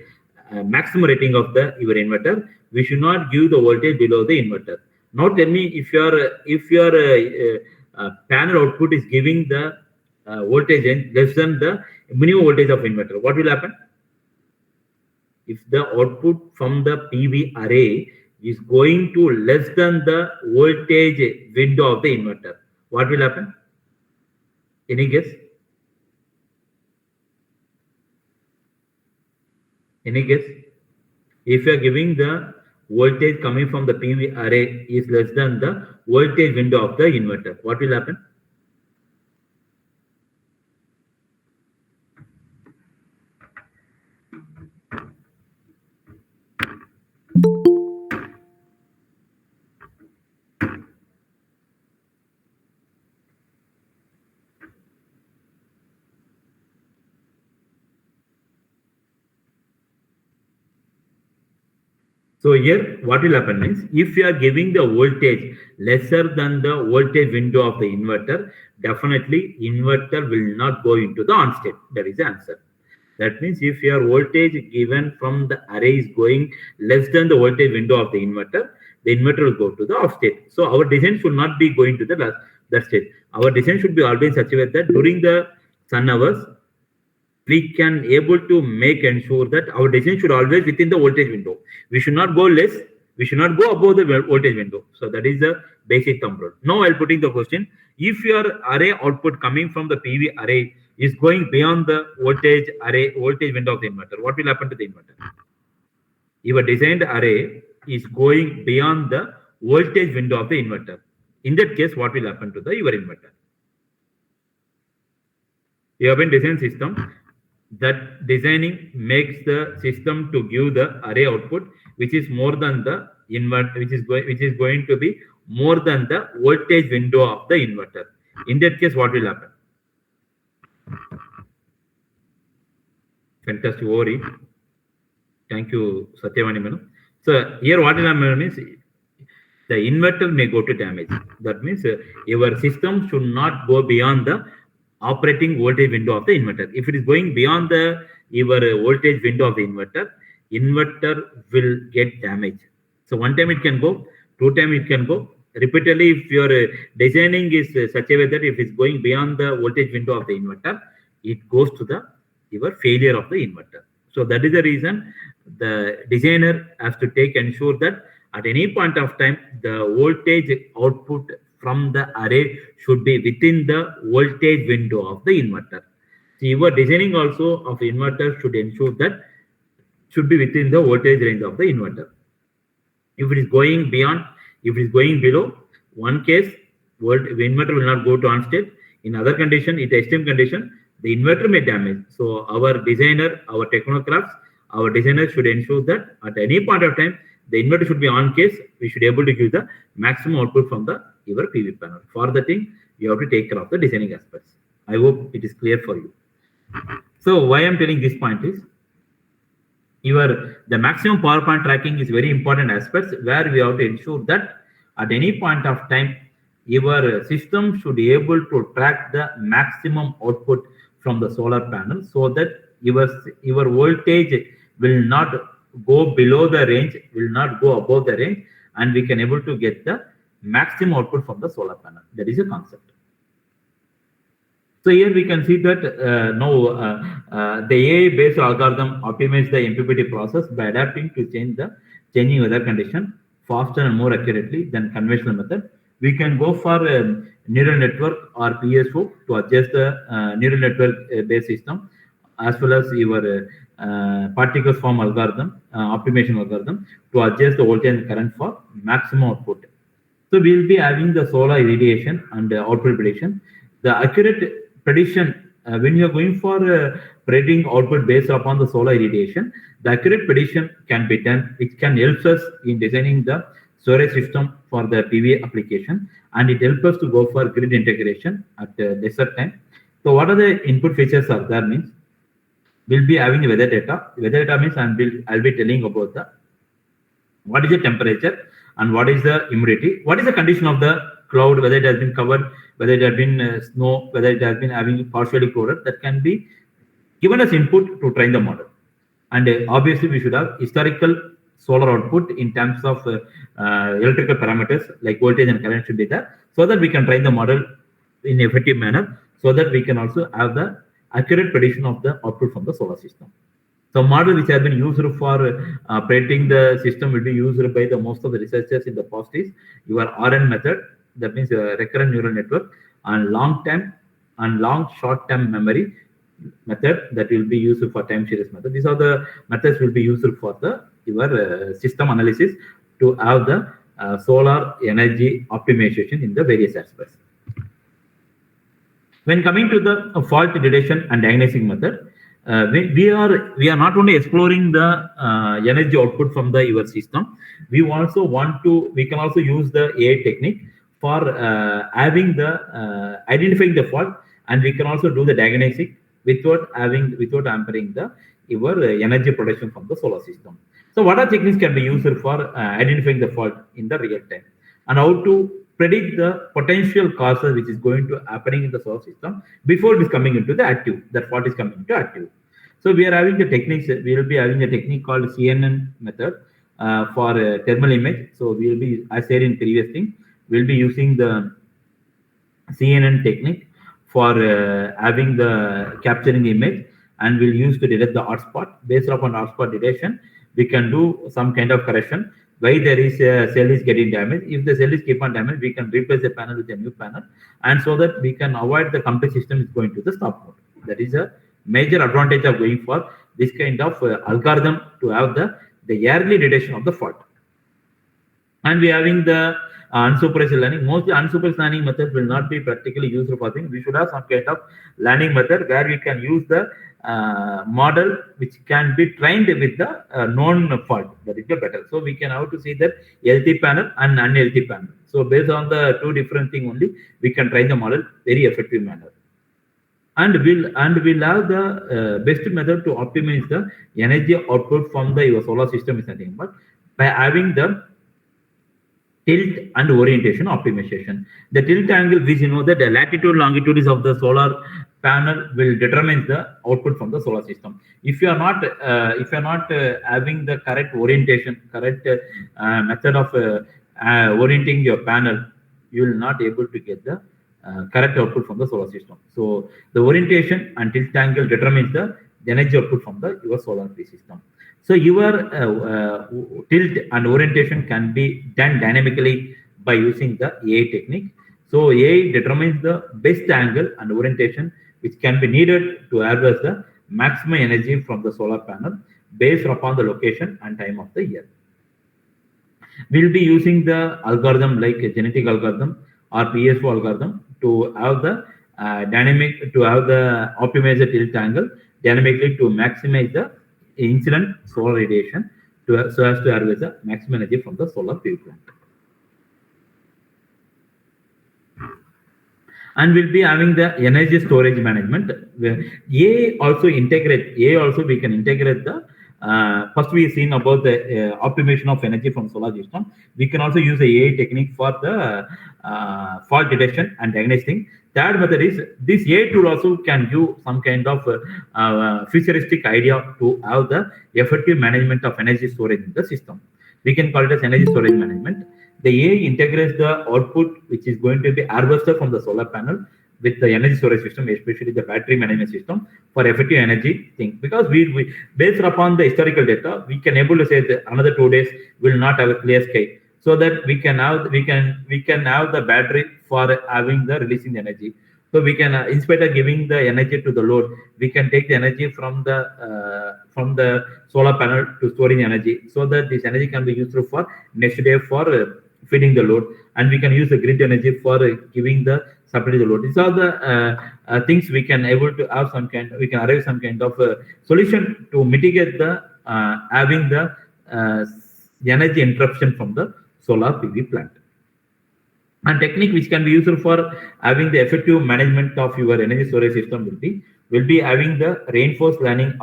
maximum rating of your inverter. We should not give the voltage below the inverter. Now tell me, if your panel output is giving the voltage less than the minimum voltage of inverter, what will happen? If the output from the PV array is going to less than the voltage window of the inverter, what will happen? Any guess? Any guess? If you are giving the voltage coming from the PV array is less than the voltage window of the inverter, what will happen? So here what will happen is, if you are giving the voltage lesser than the voltage window of the inverter, definitely inverter will not go into the on state. That is the answer. That means if your voltage given from the array is going less than the voltage window of the inverter will go to the off state. So our design should not be going to that state. Our design should be always such a way that during the sun hours, we can able to ensure that our design should always within the voltage window. We should not go less. We should not go above the voltage window. So that is the basic thumb rule. Now I'll putting the question: if your array output coming from the PV array is going beyond the voltage window of the inverter, what will happen to the inverter? Your designed array is going beyond the voltage window of the inverter. In that case, what will happen to your inverter? You have been design system. That designing makes the system to give the array output which is more than the inverter, which is going to be more than the voltage window of the inverter. In that case, what will happen? Fantastic, Ori. Thank you, Satyavani madam. So here what will happen is, the inverter may go to damage. That means your system should not go beyond the operating voltage window of the inverter. If it is going beyond your voltage window of the inverter will get damaged. So one time it can go, two time it can go. Repeatedly, if your designing is such a way that if it's going beyond the voltage window of the inverter, it goes to your failure of the inverter. So that is the reason the designer has to ensure that at any point of time, the voltage output from the array should be within the voltage window of the inverter. So your designing also of inverter should ensure that should be within the voltage range of the inverter. If it is going beyond, if it is going below, one case, the inverter will not go to on state. In other condition, in the extreme condition, the inverter may damage. So our designer, our technocrats, our designer should ensure that at any point of time, the inverter should be on case. We should be able to give the maximum output from your PV panel. For the thing, you have to take care of the designing aspects. I hope it is clear for you. So why I'm telling this point is, the maximum power point tracking is very important aspects where we have to ensure that at any point of time, your system should be able to track the maximum output from the solar panel so that your voltage will not go below the range, will not go above the range, and we can able to get the maximum output from the solar panel. That is a concept. So here we can see that the AI-based algorithm optimizes the MPPT process by adapting to changing weather condition faster and more accurately than conventional method. We can go for neural network or PSO to adjust the neural network based system, as well as your particles form algorithm, optimization algorithm to adjust the voltage and current for maximum output. So we will be having the solar irradiation and output prediction. The accurate prediction, when you are going for predicting output based upon the solar irradiation, the accurate prediction can be done, which can help us in designing the storage system for the PV application, and it helps us to go for grid integration at lesser time. So what are the input features are there means? We'll be having the weather data. Weather data means I'll be telling about the what is the temperature and what is the humidity, what is the condition of the cloud, whether it has been covered, whether it has been snow, whether it has been having partially clouded. That can be given as input to train the model. And obviously we should have historical solar output in terms of electrical parameters like voltage and current should be there, so that we can train the model in effective manner, so that we can also have the accurate prediction of the output from the solar system. So model which has been used for predicting the system will be used by the most of the researchers in the past is your RN method, that means recurrent neural network, and long-term and long short-term memory method that will be used for time series method. These are the methods will be used for the your system analysis to have the solar energy optimization in the various aspects. When coming to the fault detection and diagnosing method, we are not only exploring the energy output from the your system. We can also use the AI technique for having the identifying the fault, and we can also do the diagnostic without hampering the your energy production from the solar system. So what are techniques can be used for identifying the fault in the real time, and how to predict the potential causes which is going to happening in the solar system before it is coming into the active, that fault is coming into active. So we are having the techniques. We will be having a technique called CNN method for thermal image. So we will be, as said in previous thing, we'll be using the CNN technique for having the capturing the image, and we'll use to detect the hotspot. Based upon hotspot detection, we can do some kind of correction. Why there is a cell is getting damaged. If the cell is keep on damaged, we can replace the panel with a new panel, and so that we can avoid the complete system is going to the stop mode. That is a major advantage of going for this kind of algorithm to have the early detection of the fault. And we are having the unsupervised learning. Mostly unsupervised learning methods will not be practically used for things. We should have some kind of learning method where we can use the model which can be trained with the known fault. That is the better. So we can have to see that healthy panel and unhealthy panel. So based on the two different things only, we can train the model very effective manner. And we'll have the best method to optimize the energy output from your solar system is nothing but by having the tilt and orientation optimization. The tilt angle, which you know that the latitude longitude of the solar panel will determine the output from the solar system. If you are not having the correct orientation, correct method of orienting your panel, you will not able to get the correct output from the solar system. So the orientation and tilt angle determines the energy output from your solar PV system. So your tilt and orientation can be done dynamically by using the AI technique. So AI determines the best angle and orientation which can be needed to harvest the maximum energy from the solar panel based upon the location and time of the year. We'll be using the algorithm like a genetic algorithm or PSO algorithm to have the optimize the tilt angle dynamically to maximize the incident solar radiation so as to harvest the maximum energy from the solar PV plant. And we'll be having the energy storage management. AI also we can integrate the first we have seen about the optimization of energy from solar system. We can also use the AI technique for the fault detection and diagnosing. Third method is this AI tool also can give some kind of futuristic idea to have the effective management of energy storage in the system. We can call it as energy storage management. The AI integrates the output which is going to be harvested from the solar panel with the energy storage system, especially the battery management system for effective energy thing. Because we based upon the historical data, we can able to say that another 2 days will not have a clear sky, so that we can have the battery for having the releasing the energy. So we can instead of giving the energy to the load, we can take the energy from the solar panel to storing energy, so that this energy can be used for next day for feeding the load, and we can use the grid energy for giving the supply to the load. These are the things we can able to have we can arrive some kind of solution to mitigate the having the energy interruption from the solar PV plant. And technique which can be used for having the effective management of your energy storage system will be having the reinforced learning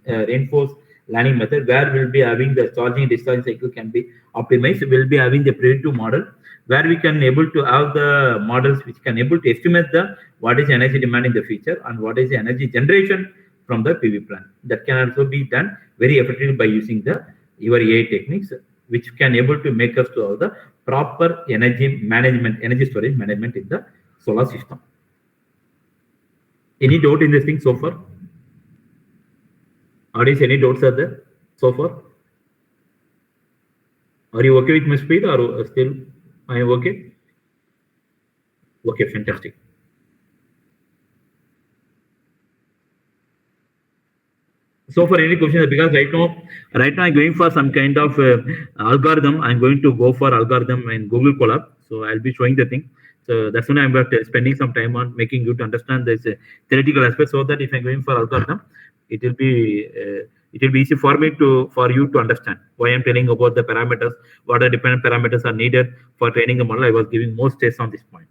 reinforced learning method, where we'll be having the charging and discharging cycle can be optimized. We'll be having the predictive model, where we can able to have the models which can able to estimate the what is energy demand in the future and what is the energy generation from the PV plant. That can also be done very effectively by using the your AI techniques, which can able to make us to have the proper energy management, energy storage management in the solar system. Any doubt in this thing so far? Audience, any doubts are there so far? Are you okay with my speed, or still I am okay? Okay, fantastic. So for any questions, because right now I'm going for some kind of algorithm. I'm going to go for algorithm in Google Colab. So I'll be showing the thing. So that's when I'm spending some time on making you to understand this theoretical aspect, so that if I'm going for algorithm, it will be easy for you to understand why I'm telling about the parameters, what are dependent parameters are needed for training a model. I was giving more stress on this point,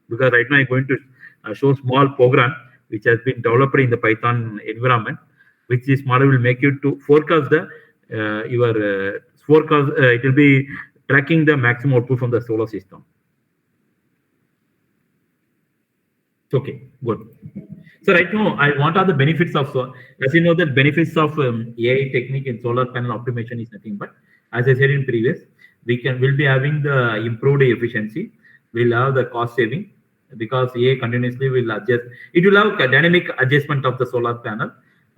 because right now I'm going to show small program which has been developed in the Python environment, which this model will make you to forecast the your forecast. It will be tracking the maximum output from the solar system. Okay, good. So right now, what are the benefits of as you know, the benefits of AI technique in solar panel optimization is nothing but, as I said in previous, will be having the improved efficiency, we'll have the cost saving, because AI continuously will adjust. It will have a dynamic adjustment of the solar panel,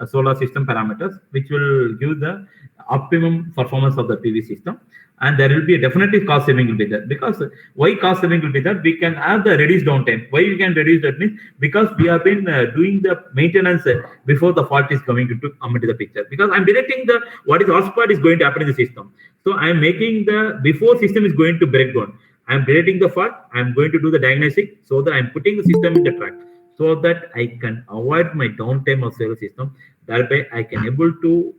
solar system parameters, which will give the optimum performance of the PV system. And there will be definitely cost saving will be there, because why cost saving will be that we can have the reduced downtime. Why we can reduce that means, because we have been doing the maintenance before the fault is coming to come into the picture, because I'm detecting the what is hotspot is going to happen in the system. So I'm making the before system is going to break down, I'm detecting the fault, I'm going to do the diagnostic, so that I'm putting the system in the track, so that I can avoid my downtime of solar system. Thereby I can able to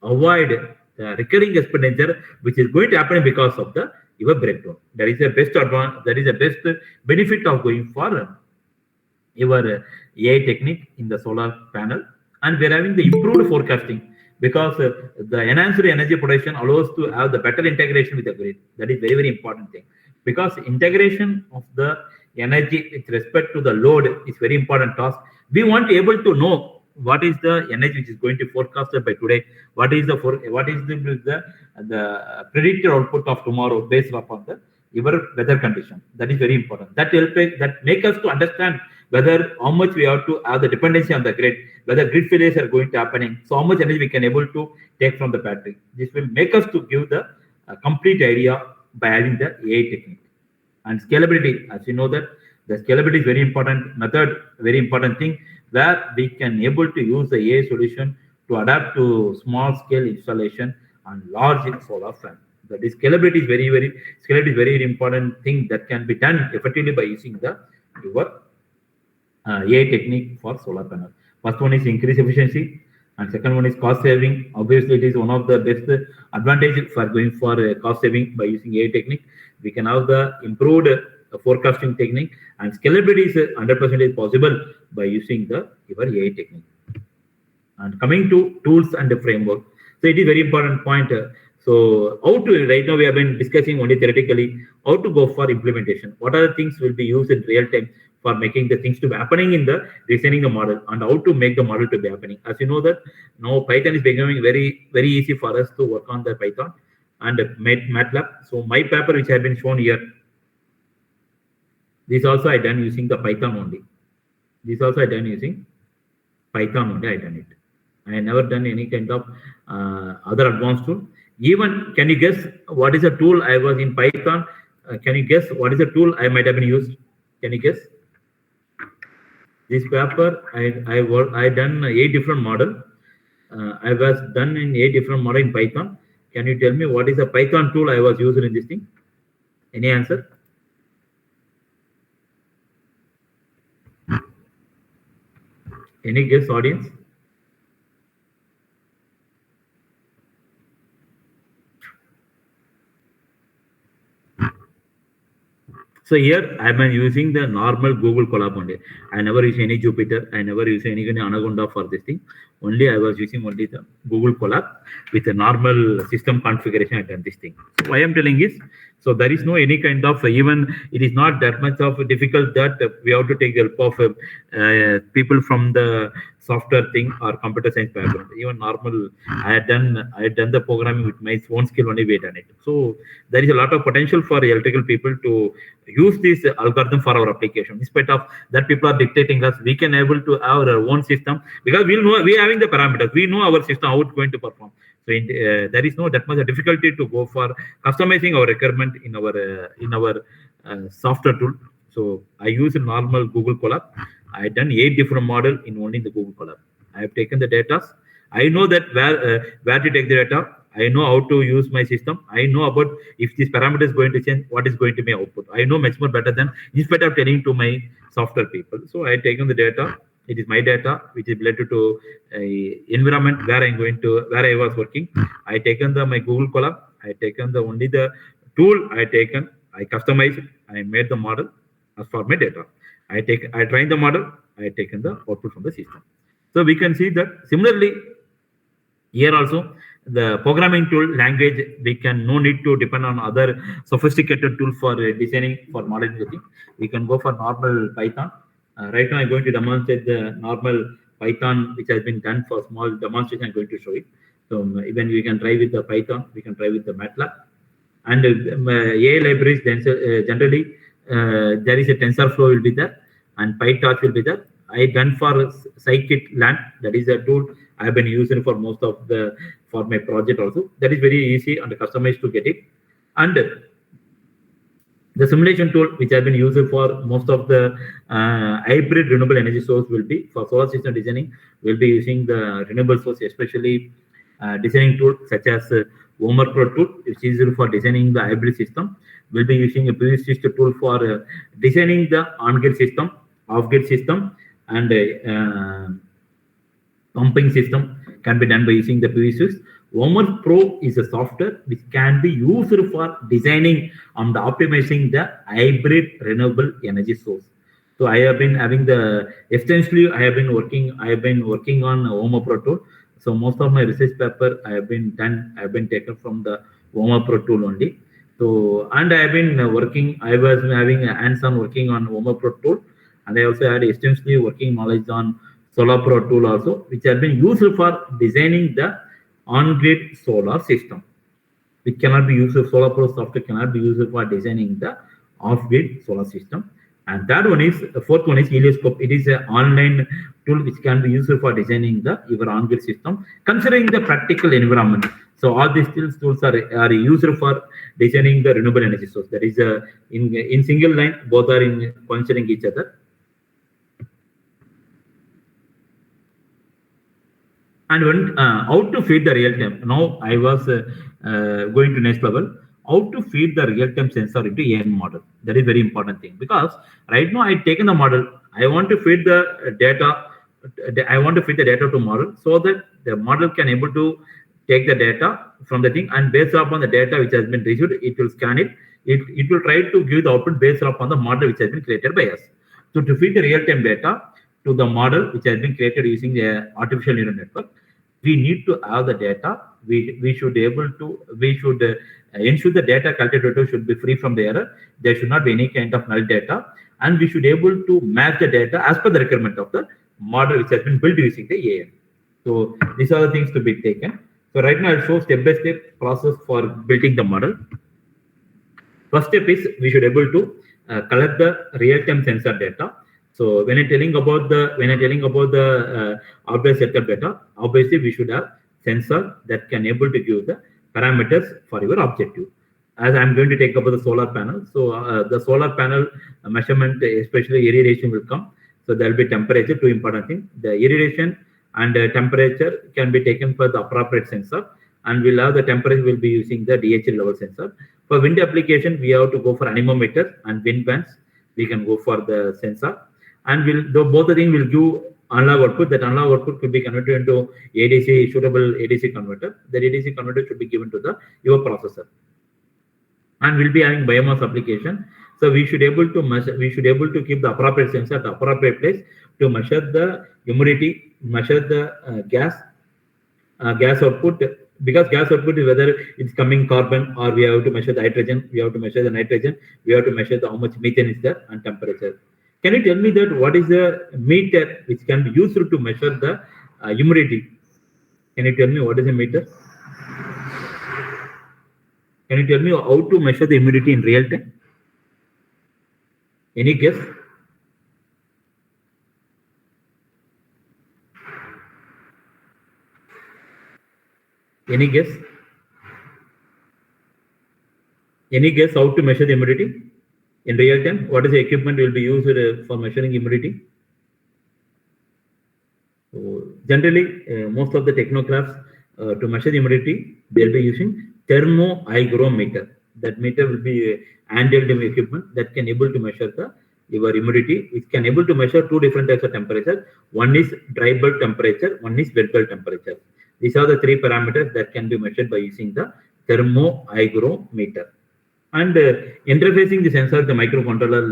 avoid the recurring expenditure which is going to happen because of the your breakdown. That is the best advantage. That is the best benefit of going for your AI technique in the solar panel. And we're having the improved forecasting, because the enhanced energy production allows to have the better integration with the grid. That is very important thing, because integration of the energy with respect to the load is very important task. We want to able to know what is the energy which is going to forecasted by today, what is the predicted output of tomorrow based upon the your weather condition. That is very important. That make us to understand whether how much we have to have the dependency on the grid, whether grid failures are going to happening, so how much energy we can able to take from the battery. This will make us to give the complete idea by having the AI technique. And scalability, as you know that the scalability is very important method, very important thing, where we can able to use the AI solution to adapt to small scale installation and large solar farm. That is scalability is very important thing that can be done effectively by using the your AI technique for solar panel. First one is increase efficiency, and second one is cost saving. Obviously, it is one of the best advantage for going for cost saving by using AI technique. We can have the improved forecasting technique, and scalability is 100% possible by using the your AI technique. And coming to tools and the framework, so it is very important point. So how to, right now we have been discussing only theoretically, how to go for implementation. What are the things will be used in real time for making the things to be happening in the designing the model, and how to make the model to be happening. As you know that now Python is becoming very easy for us to work on the Python and MATLAB. So my paper which have been shown here, this also I done using the Python only. This also I done using Python only. I done it. I never done any kind of other advanced tool. Even, can you guess what is the tool I was in Python? Can you guess what is the tool I might have been used? Can you guess? This paper I done 8 different model. I was done in 8 different model in Python. Can you tell me what is the Python tool I was using in this thing? Any answer? Any guess, audience? So here I've been using the normal Google Colab only. I never use any Jupyter. I never use any kind of Anaconda for this thing. Only I was using only the Google Colab with a normal system configuration. I done this thing. So why I'm telling is, so there is no any kind of even it is not that much of difficult that we have to take help of people from the software thing or computer science background. Even normal, I had done the programming with my own skill only. We done it. So there is a lot of potential for electrical people to use this algorithm for our application. Instead of that, people are dictating us. We can able to have our own system because we'll know we having the parameters. We know our system how it's going to perform. So there is no that much difficulty to go for customizing our requirement in our software tool. So I use a normal Google Colab. I done 8 different model in only the Google Colab. I have taken the data. I know that where to take the data. I know how to use my system. I know about if this parameter is going to change, what is going to be output. I know much more better than instead of telling to my software people. So I taken the data. It is my data which is related to environment where I was working. I taken my Google Colab. I taken only the tool. I customized. I made the model as for my data. I trained the model. I taken the output from the system. So we can see that similarly here also the programming tool language, we can no need to depend on other sophisticated tool for designing for modeling the thing. We can go for normal Python. Right now I'm going to demonstrate the normal Python which has been done for small demonstration. I'm going to show it. So even we can try with the Python, we can try with the MATLAB. And AI libraries generally there is a TensorFlow will be there and PyTorch will be there. I done for scikit-learn, that is a tool I have been using for most of for my project also. That is very easy and customized to get it. And the simulation tool which I have been using for most of the hybrid renewable energy source will be for solar system designing. We'll be using the renewable source, especially designing tool such as Homer Pro tool, which is used for designing the hybrid system. We'll be using a PV system tool for designing the on-grid system, off-grid system, and pumping system can be done by using the PV switch. Homer Pro is a software which can be used for designing and optimizing the hybrid renewable energy source. So I have been having extensively I have been working on Homer Pro tool. So most of my research paper I have been taken from the Homer Pro tool only. So and I have been I was having hands-on working on Homer Pro tool, and I also had extensively working knowledge on Solar Pro tool also, which has been used for designing the on-grid solar system. It cannot be used. Solar Pro software cannot be used for designing the off-grid solar system. And fourth one is Helioscope. It is an online tool which can be used for designing your on-grid system, considering the practical environment. So all these tools are used for designing the renewable energy source. That is in single line, both are in considering each other. And when how to feed the real time. Now I was going to next level. How to feed the real time sensor into AM model. That is very important thing, because right now I taken the model. I want to feed the data. I want to feed the data to model so that the model can able to take the data from the thing, and based upon the data which has been received, it will scan it. It will try to give the output based upon the model which has been created by us. So to feed the real time data to the model which has been created using the artificial neural network, we need to have the data. We should ensure the data collected should be free from the error. There should not be any kind of null data, and we should able to match the data as per the requirement of the model which has been built using the AI. So these are the things to be taken. So right now I'll show step-by-step process for building the model. First step is we should able to collect the real-time sensor data. So when I'm telling about the object setup data, obviously we should have sensor that can able to give the parameters for your objective. As I'm going to take about the solar panel, so the solar panel measurement, especially irradiation, will come. So there will be temperature, two important things. The irradiation and temperature can be taken for the appropriate sensor, and we'll have the temperature will be using the DHL level sensor. For wind application, we have to go for anemometer and wind bands. We can go for the sensor. And both the things will give analog output. That analog output could be converted into ADC, suitable ADC converter. That ADC converter should be given to your processor. and we'll be having biomass application. So we should able to measure, we should able to keep the appropriate sensor at the appropriate place to measure the humidity, measure the gas output, because gas output is whether it's coming carbon or we have to measure the hydrogen, we have to measure the nitrogen, we have to measure how much methane is there and temperature. Can you tell me that what is the meter which can be used to measure the humidity? Can you tell me what is a meter? Can you tell me how to measure the humidity in real time? Any guess? Any guess? Any guess how to measure the humidity in real time? What is the equipment will be used for measuring humidity? So generally, most of the technographs to measure the humidity, they'll be using thermohygrometer. That meter will be handheld equipment that can able to measure your humidity. It can able to measure two different types of temperature. One is dry bulb temperature, one is wet bulb temperature. These are the three parameters that can be measured by using the thermohygrometer. And interfacing the sensor, the microcontroller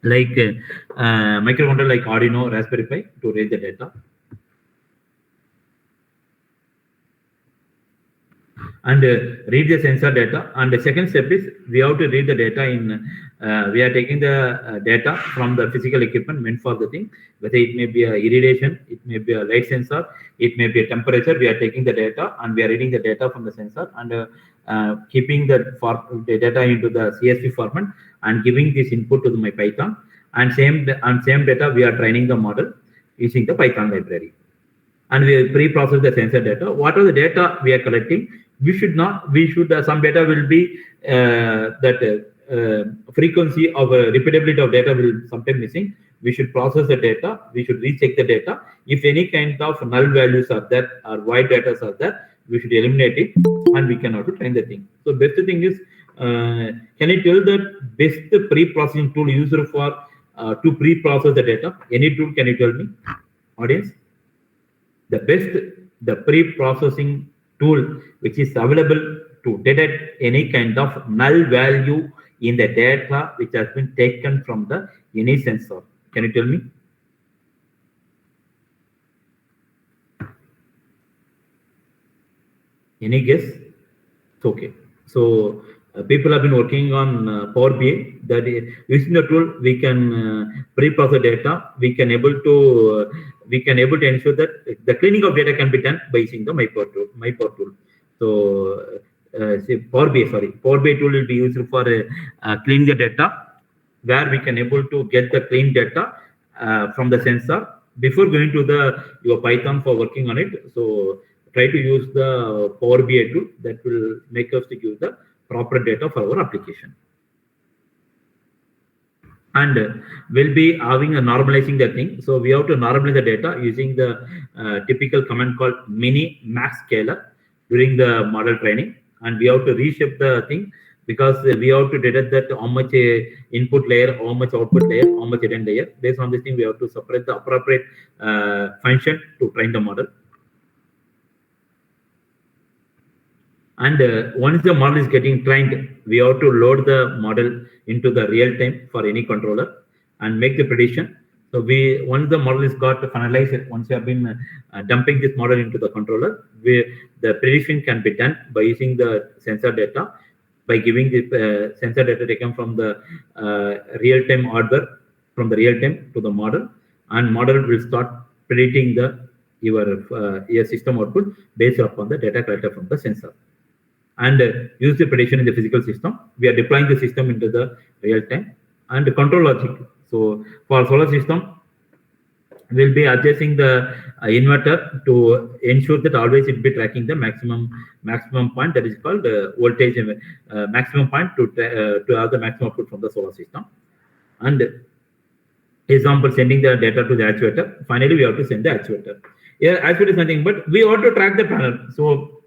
microcontroller like Arduino, Raspberry Pi to read the data. And read the sensor data. And the second step is we have to read the data in, we are taking the data from the physical equipment meant for the thing, whether it may be a irradiation, it may be a light sensor, it may be a temperature. We are taking the data and we are reading the data from the sensor and keeping the data into the CSV format and giving this input to my Python. And same data we are training the model using the Python library. And we pre-process the sensor data. What are the data we are collecting? We should some data will be frequency of repeatability of data will sometimes missing. We should process the data. We should recheck the data. If any kind of null values are there or void data are there, we should eliminate it and we can also train the thing. So best thing is, can you tell that best pre-processing tool used for to pre-process the data? Any tool, can you tell me, audience? The pre-processing tool which is available to detect any kind of null value in the data which has been taken from the any sensor. Can you tell me? Any guess? It's okay. So people have been working on Power BI. That is, using the tool we can pre-process data. We can able to ensure that the cleaning of data can be done by using the MyPower tool. So Power BI tool will be used for cleaning the data, where we can able to get the clean data from the sensor before going to your Python for working on it. So try to use the Power BI tool that will make us to give the proper data for our application. And we'll be having a normalizing the thing. So we have to normalize the data using the typical command called mini max scaler during the model training. And we have to reshape the thing because we have to detect that how much input layer, how much output layer, how much hidden layer. Based on this thing, we have to separate the appropriate function to train the model. And once the model is getting trained, we have to load the model into the real time for any controller and make the prediction. So once the model is got finalized, once you have been dumping this model into the controller, the prediction can be done by using the sensor data, by giving the sensor data taken from the real-time hardware, from the real-time to the model, and model will start predicting your system output based upon the data collected from the sensor. And use the prediction in the physical system. We are deploying the system into the real time and control logic. So for solar system, we'll be adjusting the inverter to ensure that always it be tracking the maximum point, that is called voltage maximum point to have the maximum output from the solar system. And example, sending the data to the actuator. Finally, we have to send the actuator. Yeah, actuator is nothing, but we want to track the panel. So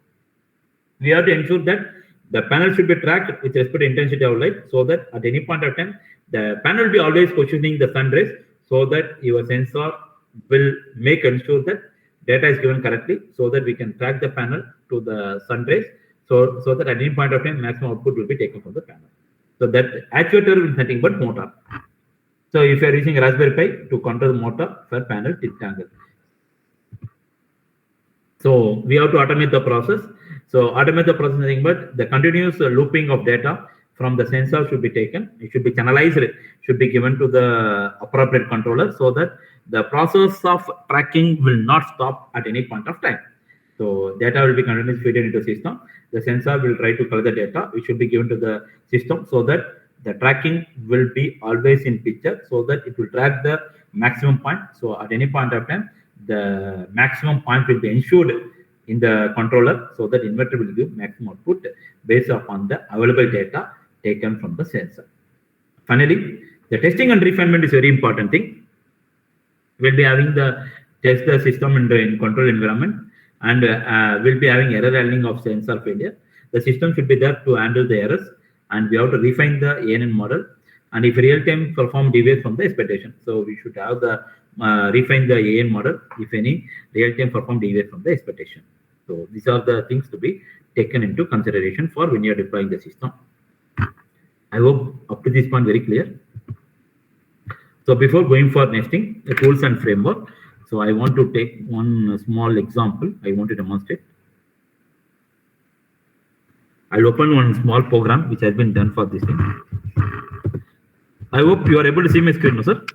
we have to ensure that the panel should be tracked with respect to intensity of light, so that at any point of time, the panel will be always positioning the sun rays, so that your sensor will make ensure that data is given correctly, so that we can track the panel to the sun rays, so that at any point of time, maximum output will be taken from the panel. So that actuator is nothing but motor. So if you are using Raspberry Pi to control the motor for panel tilt angle. So we have to automate the process. So automate the process nothing but the continuous looping of data from the sensor should be taken. It should be channelized, should be given to the appropriate controller so that the process of tracking will not stop at any point of time. So data will be continuously fed into the system. The sensor will try to collect the data, which should be given to the system so that the tracking will be always in picture so that it will track the maximum point. So at any point of time, the maximum point will be ensured in the controller so that inverter will give maximum output based upon the available data taken from the sensor. Finally, the testing and refinement is very important thing. We'll be having the test the system in control environment and we'll be having error handling of sensor failure. The system should be there to handle the errors and we have to refine the ANN model. And if real-time perform deviates from the expectation, so we should have the refine the AN model if any real-time perform deviates from the expectation. So these are the things to be taken into consideration for when you are deploying the system. I hope up to this point very clear. So before going for nesting, the tools and framework. So I want to take one small example. I want to demonstrate. I'll open one small program which has been done for this thing. I hope you are able to see my screen, no, sir?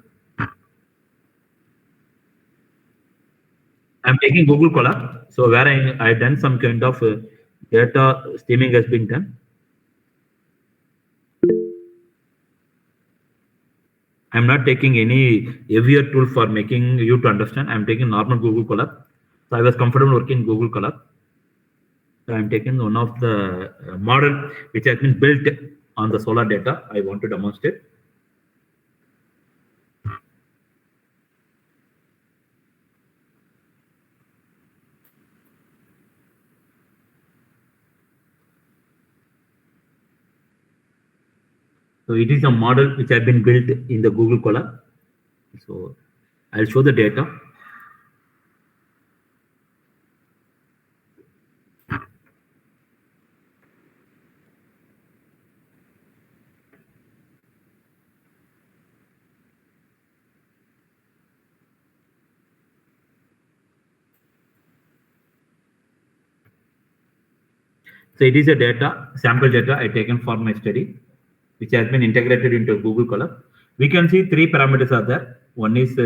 I'm taking Google Colab. So where I done some kind of data streaming has been done. I'm not taking any heavier tool for making you to understand. I'm taking normal Google Colab. So I was comfortable working Google Colab. So I'm taking one of the model which has been built on the solar data. I want to demonstrate. So it is a model which has been built in the Google Colab. So I'll show the data. So it is a data, sample data I taken for my study, which has been integrated into Google Colab. We can see three parameters are there. One is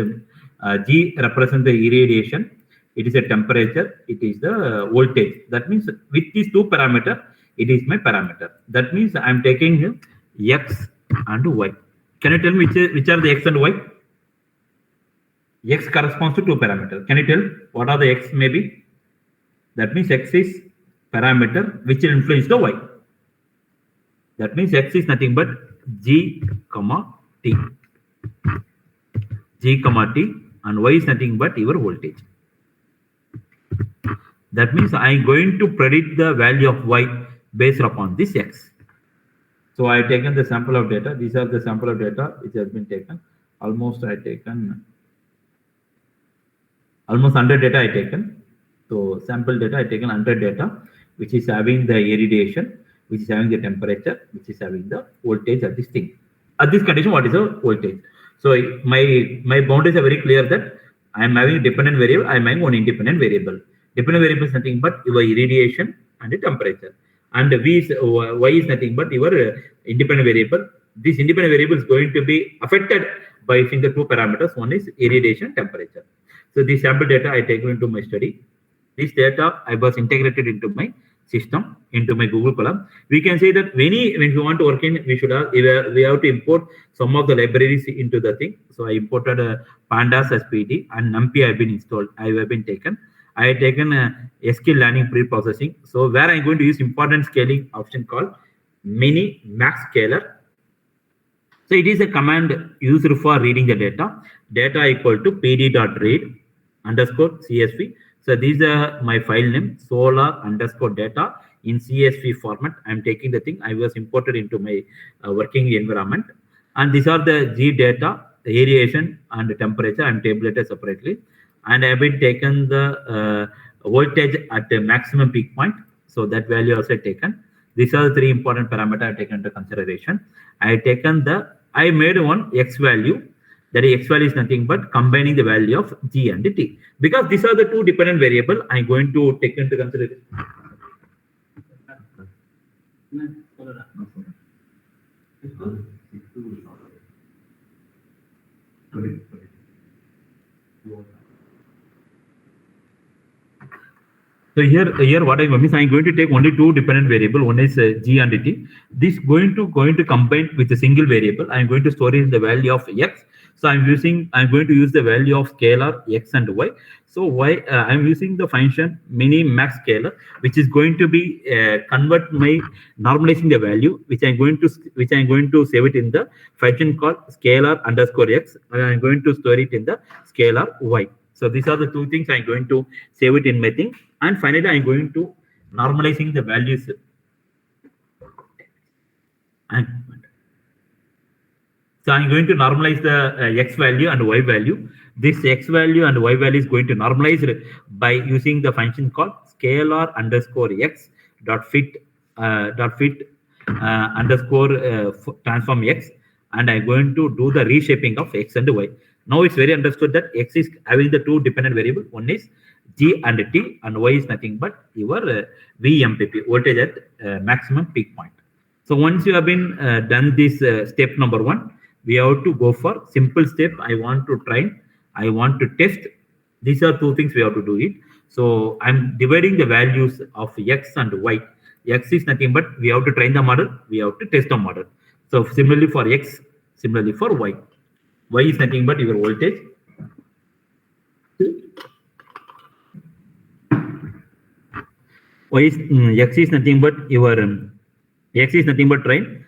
G represents the irradiation. It is a temperature. It is the voltage. That means with these two parameters, it is my parameter. That means I am taking X and Y. Can you tell me which are the X and Y? X corresponds to two parameters. Can you tell what are the X maybe? That means X is parameter which will influence the Y. That means X is nothing but G, T. G, T and Y is nothing but your voltage. That means I am going to predict the value of Y based upon this X. So I have taken the sample of data. These are the sample of data which has been taken. Almost 100 data I taken. So sample data I taken 100 data which is having the irradiation, which is having the temperature, which is having the voltage at this thing. At this condition, what is the voltage? So my boundaries are very clear that I am having a dependent variable, I am having one independent variable. Dependent variable is nothing but your irradiation and the temperature. And Y is nothing but your independent variable. This independent variable is going to be affected by using the two parameters. One is irradiation, temperature. So this sample data I take into my study. This data I was integrated into my system, into my Google Colab. We can say that when we want to work in, we have to import some of the libraries into the thing. So I imported pandas as PD and numpy have been installed. I have been taken. I have taken SQL learning pre-processing. So where I'm going to use important scaling option called mini max scaler. So it is a command used for reading the data. Data equal to pd.read _ CSV. So these are my file name, solar_data in CSV format. I'm taking the thing I was imported into my working environment. And these are the G data, the irradiation and the temperature. I'm tabulated separately. And I have been taken the voltage at the maximum peak point. So that value also taken. These are the three important parameters I taken into consideration. I made one x value. That x value is nothing but combining the value of g and t. Because these are the two dependent variable, I'm going to take into consideration. So here what I mean is I'm going to take only two dependent variable. One is g and t. This going to combine with a single variable. I'm going to store in the value of x. So I'm going to use the value of scalar x and y. So I'm using the function mini max scalar, which is going to be convert my normalizing the value, which I'm going to save it in the function called scalar underscore x, and I'm going to store it in the scalar y. So these are the two things I'm going to save it in my thing. And finally, I'm going to normalizing the values. And so I'm going to normalize the x value and y value. This x value and y value is going to normalize by using the function called scalar underscore x dot fit underscore transform x, and I'm going to do the reshaping of x and y. Now it's very understood that x is having the two dependent variable. One is g and t, and y is nothing but your VMPP, voltage at maximum peak point. So once you have been done this step number one, we have to go for simple step. I want to train, I want to test. These are two things we have to do it. So I'm dividing the values of x and y. X is nothing but we have to train the model, we have to test the model. So similarly for x, similarly for y. Y is nothing but your voltage. X is nothing but your x is nothing but train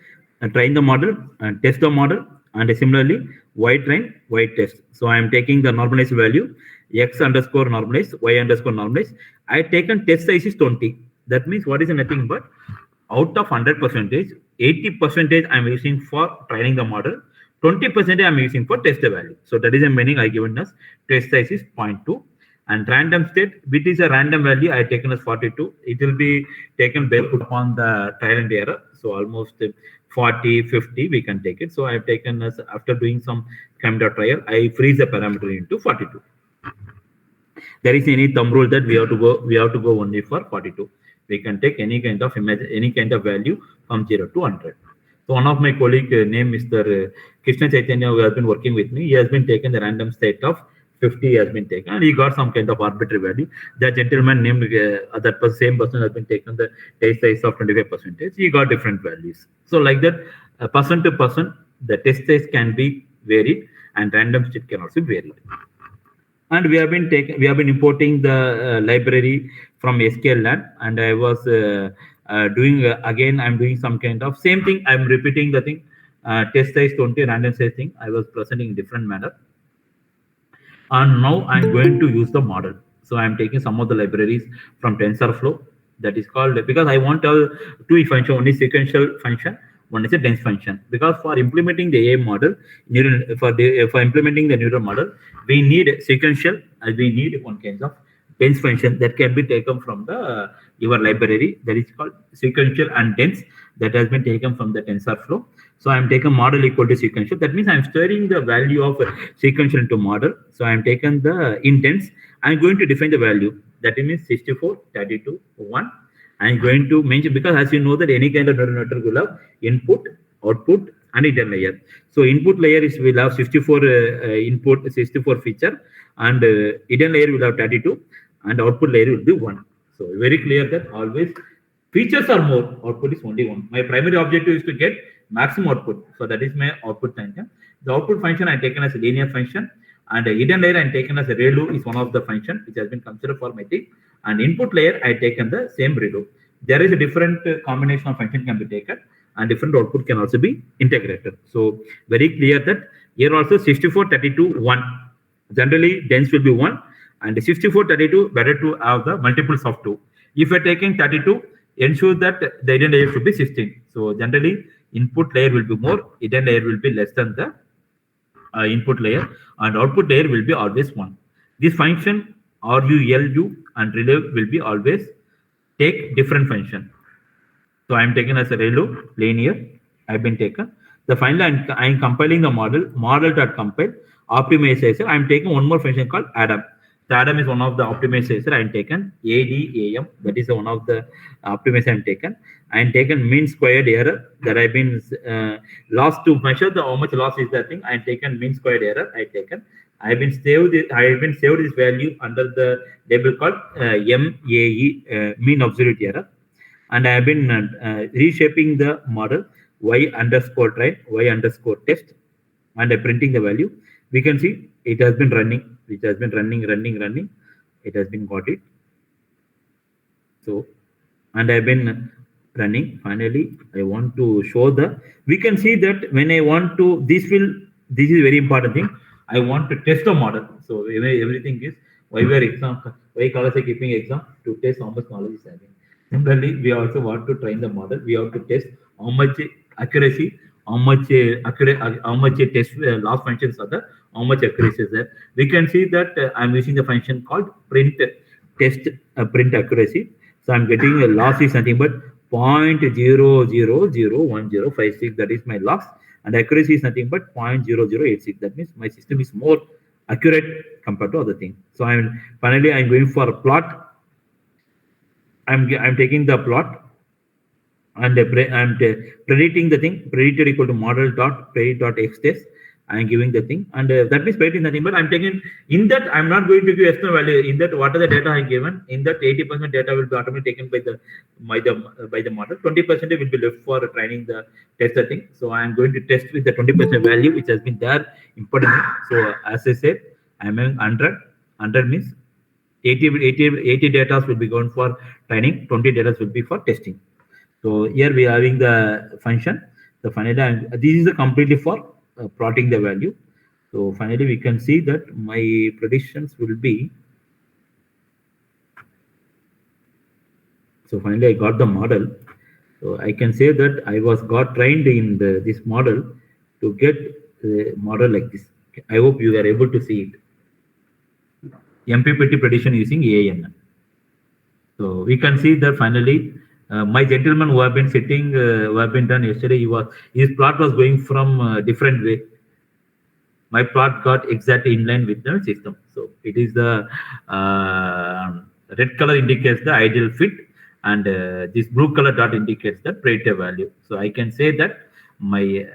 the model and test the model, and similarly y train, y test. So I am taking the normalized value x underscore normalized, y underscore normalized. I taken test size is 20. That means what is nothing but out of 100%, 80% I'm using for training the model, 20% I'm using for test the value. So that is the meaning I given us test size is 0.2. And random state, which is a random value, I taken as 42. It will be taken based upon the trial and error. So almost 40, 50, we can take it. So I have taken as after doing some kind of trial, I freeze the parameter into 42. There is any thumb rule that we have to go only for 42. We can take any kind of image, any kind of value from 0 to 100. So one of my colleague named Mr. Krishna Chaitanya, who has been working with me, he has been taken the random state of 50 has been taken, and he got some kind of arbitrary value. The gentleman named that same person has been taken the test size of 25%. He got different values. So like that, person to person, the test size can be varied, and random state can also be varied. And we have been importing the library from sklearn, and I was doing again. I'm doing some kind of same thing. I'm repeating the thing. Test size 20, random size thing. I was presenting in different manner. And now I'm going to use the model. So I'm taking some of the libraries from TensorFlow. That is called, because I want two function. One is sequential function, one is a dense function. Because for implementing the AI model, for implementing the neural model, we need sequential, and we need one kind of dense function that can be taken from the your library. That is called sequential and dense. That has been taken from the TensorFlow. So I'm taking model equal to sequential. That means I'm storing the value of sequential into model. So I'm taken the dense. I'm going to define the value. That means 64, 32, 1. I'm going to mention, because as you know that any kind of neural network will have input, output, and hidden layer. So input layer will have 64 input, 64 feature, and hidden layer will have 32, and output layer will be 1. So very clear that always features are more, output is only 1. My primary objective is to get maximum output. So that is my output function. The output function I taken as a linear function, and a hidden layer I taken as a ReLU is one of the function which has been considered for my thing. And input layer I taken the same ReLU. There is a different combination of function can be taken, and different output can also be integrated. So very clear that here also 64, 32, 1. Generally dense will be 1, and 64, 32 better to have the multiples of 2. If you're taking 32, ensure that the hidden layer should be 16. So generally input layer will be more, hidden layer will be less than the input layer, and output layer will be always 1. This function RU, LU, and relay will be always take different function. So I'm taken as a ReLU, linear. I've been taken. The finally I'm compiling the model.compile, optimizer. I'm taking one more function called Adam. The Adam is one of the optimizer I'm taken. ADAM, that is one of the optimizer I'm taken. I'm taken mean squared error that I've been lost to measure the how much loss is that thing. I'm taken mean squared error. I've been saved this value under the label called MAE, mean absolute error, and I have been reshaping the model y underscore try, y underscore test, and printing the value. We can see it has been running. It has been running. It has been got it. So, and I've been running. Finally, I want to show we can see that when I want to, this is very important thing. I want to test the model. So everything is why we are why colors are keeping exam to test how much knowledge is having. Similarly, we also want to train the model. We have to test how much accuracy, how much how much test loss functions are there, how much accuracy is there. We can see that I'm using the function called print test print accuracy. So I'm getting a loss is nothing but 0.000156. That is my loss, and accuracy is nothing but 0.0086. That means my system is more accurate compared to other things. So I'm going for a plot. I'm taking the plot and I'm predicting the thing. Predicted equal to model dot predict dot x test. I'm giving the thing, and that means predict is nothing but I'm taking in that I'm not going to give external value. In that, what are the data I given? In that 80% data will be automatically taken by the model. 20% will be left for training the tester thing. So I'm going to test with the 20% value which has been there important. So as I said, I'm in 100. 100 means 80 data will be going for training, 20 data will be for testing. So here we are having the function. The finally, this is completely for plotting the value. So finally, we can see that my predictions will be. So finally, I got the model. So I can say that I got trained in this model to get a model like this. I hope you are able to see it. MPPT prediction using AN. So we can see that finally, my gentleman who have been sitting, who have been done yesterday, his plot was going from different way. My plot got exactly in line with the system. So it is the red color indicates the ideal fit, and this blue color dot indicates the predicted value. So I can say that my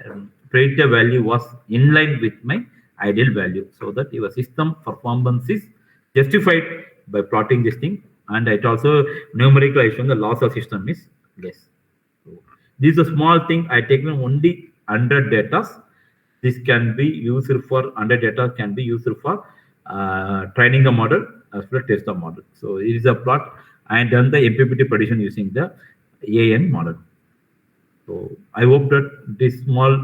predicted value was in line with my ideal value, so that your system performance is justified by plotting this thing, and it also numerically I shown the loss of system is less. So this is a small thing. I taken only 100 data. This can be used for 100 data can be used for training the model as well as test the model. So it is a plot. I done the MPPT prediction using the AN model. So I hope that this small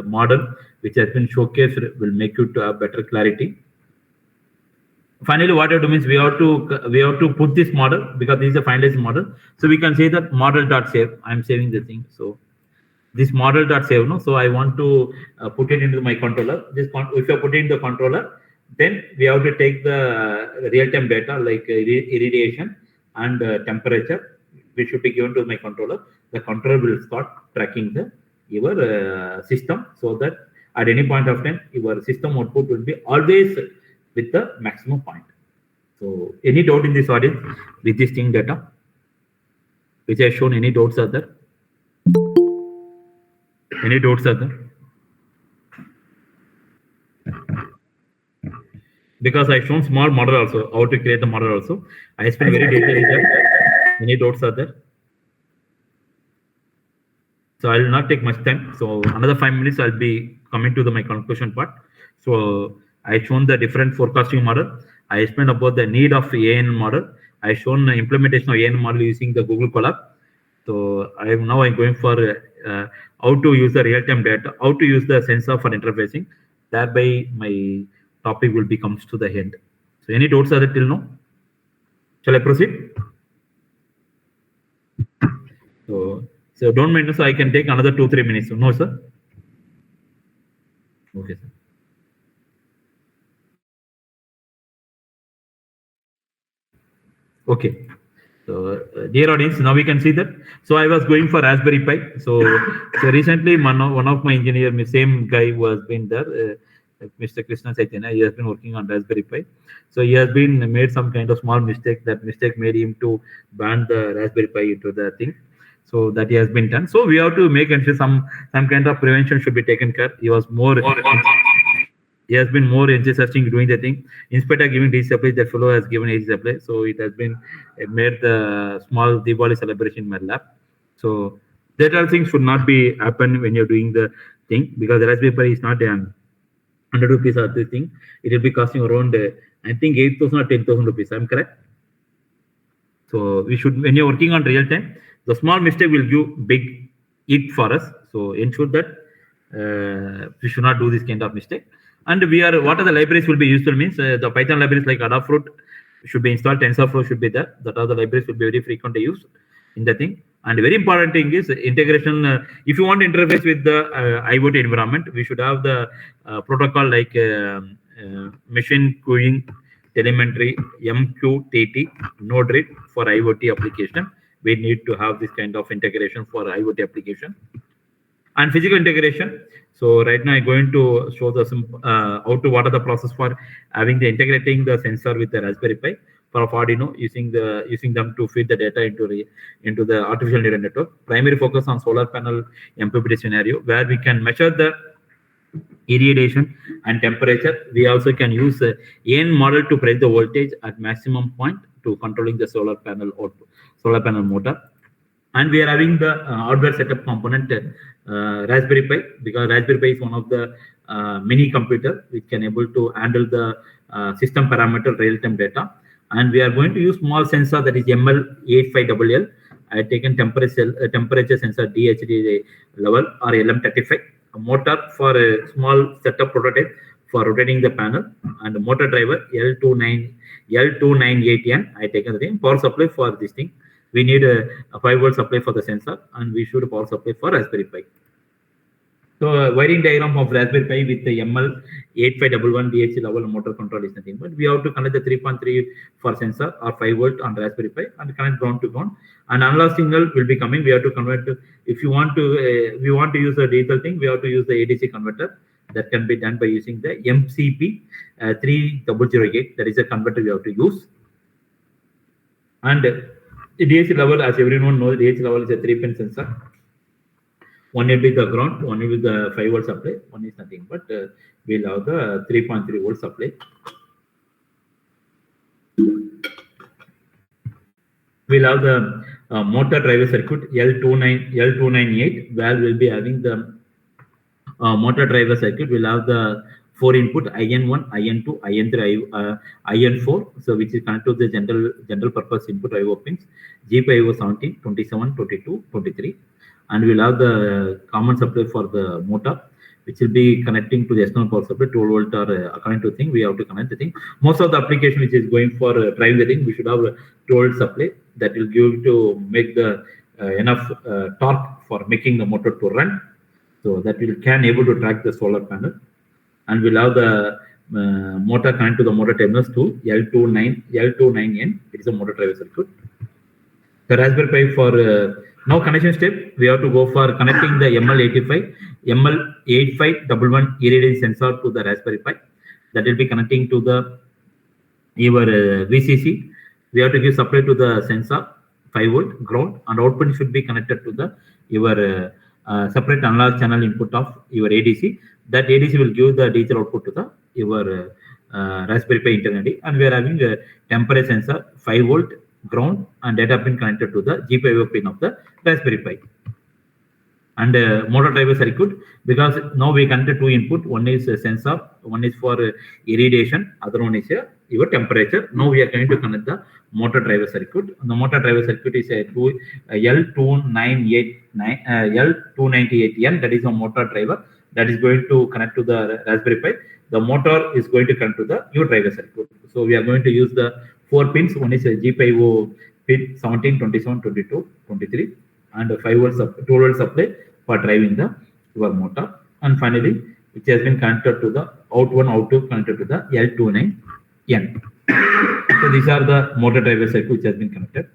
model which has been showcased will make you to have better clarity. Finally, what I do means we have to put this model, because this is a finalized model. So we can say that model.save. I'm saving the thing. So this model.save, no. So I want to put it into my controller. If you put it in the controller, then we have to take the real-time data like irradiation and temperature, which should be given to my controller. The controller will start tracking your system, so that at any point of time, your system output will be always with the maximum point. So any doubt in this audience with this thing data, which I have shown? Any doubts are there? Any doubts are there? Because I shown small model also, how to create the model also. I spent very detailed there. Any doubts are there? So I will not take much time. So another 5 minutes, I'll be coming to my conclusion part. So I shown the different forecasting model. I explained about the need of AN model. I shown the implementation of AN model using the Google Colab. So I'm going for how to use the real-time data, how to use the sensor for interfacing. Thereby, my topic will be comes to the end. So any doubts are there till now? Shall I proceed? So don't mind. So I can take another 2-3 minutes. No, sir. Okay, sir. Okay. So, dear audience, now we can see that. So I was going for Raspberry Pi. So recently, one of my engineer, same guy who has been there, Mr. Krishna Chaitanya, he has been working on Raspberry Pi. So he has been made some kind of small mistake. That mistake made him to ban the Raspberry Pi into the thing. So that he has been done. So we have to make ensure some kind of prevention should be taken care. He was more. He has been more enthusiastic doing the thing. In spite of giving DC supply, that fellow has given AC supply. So it has been made the small Diwali celebration in my lab. So that all things should not be happen when you're doing the thing, because the Raspberry Pi is not 100 rupees or this thing. It will be costing around I think 8,000 or 10,000 rupees. I'm correct. So we should, when you're working on real time, the small mistake will give big hit for us. So ensure that we should not do this kind of mistake. And what are the libraries will be useful means the Python libraries like Adafruit should be installed, TensorFlow should be there. That are the libraries will be very frequently used in the thing. And very important thing is integration. If you want to interface with the IoT environment, we should have the protocol like machine queuing, telemetry, MQTT, Node-RED for IoT application. We need to have this kind of integration for IoT application. And physical integration. So right now I'm going to show the what are the process for having the integrating the sensor with the Raspberry Pi for Arduino, using them to feed the data into the artificial neural network. Primary focus on solar panel MPPT scenario, where we can measure the irradiation and temperature. We also can use AN model to predict the voltage at maximum point to controlling the solar panel motor. And we are having the hardware setup component Raspberry Pi, because Raspberry Pi is one of the mini computer which can able to handle the system parameter real-time data. And we are going to use small sensor, that is ML85LL. I have taken temperature sensor DHD level or LM35. A motor for a small setup prototype for rotating the panel, and a motor driver L298N. I taken the thing. Power supply for this thing. We need a 5-volt supply for the sensor, and we should power supply for Raspberry Pi. So wiring diagram of Raspberry Pi with the ML8511 DHC level motor control is nothing, but we have to connect the 3.3 for sensor or 5-volt on Raspberry Pi and connect ground to ground. And analog signal will be coming. We have to convert to, if you want to, we want to use a digital thing, we have to use the ADC converter. That can be done by using the MCP 3008. That is a converter we have to use. And the DHC level, as everyone knows, DHC level is a 3-pin sensor. One will be the ground, one will be the 5-volt supply, one is nothing but we'll have the 3.3-volt supply. We'll have the motor driver circuit L298, where we'll be having the motor driver circuit. We'll have the 4 input IN1, IN2, IN3, IN4, so which is connected to the general purpose input IO pins, GPIO 17, 27, 22, 23. And we'll have the common supply for the motor, which will be connecting to the external power supply, 12 volt or according to the thing, we have to connect the thing. Most of the application which is going for driving the thing, we should have a 12 volt supply that will give to make the enough torque for making the motor to run. So that will can able to track the solar panel. And we'll have the motor connect to the motor terminals to L29N. It is a motor driver circuit. The Raspberry Pi for now connection step, we have to go for connecting the ML8511 irradiance sensor to the Raspberry Pi. That will be connecting to the your VCC. We have to give supply to the sensor 5-volt ground, and output should be connected to the your separate analog channel input of your ADC. That ADC will give the digital output to the your Raspberry Pi internally. And we are having a temperature sensor 5-volt ground and data pin connected to the GPIO pin of the Raspberry Pi. And motor driver circuit, because now we connected 2 input. One is a sensor, one is for irradiation, other one is your temperature. Now we are going to connect the motor driver circuit. And the motor driver circuit is a L298N. That is a motor driver that is going to connect to the Raspberry Pi. The motor is going to connect to the your driver circuit. So we are going to use the 4 pins. One is a GPIO pin 17, 27, 22, 23, and a 5-volt 12-volt supply for driving the your motor. And finally, which has been connected to the out1, out2 connected to the L29N. So these are the motor driver circuit which has been connected.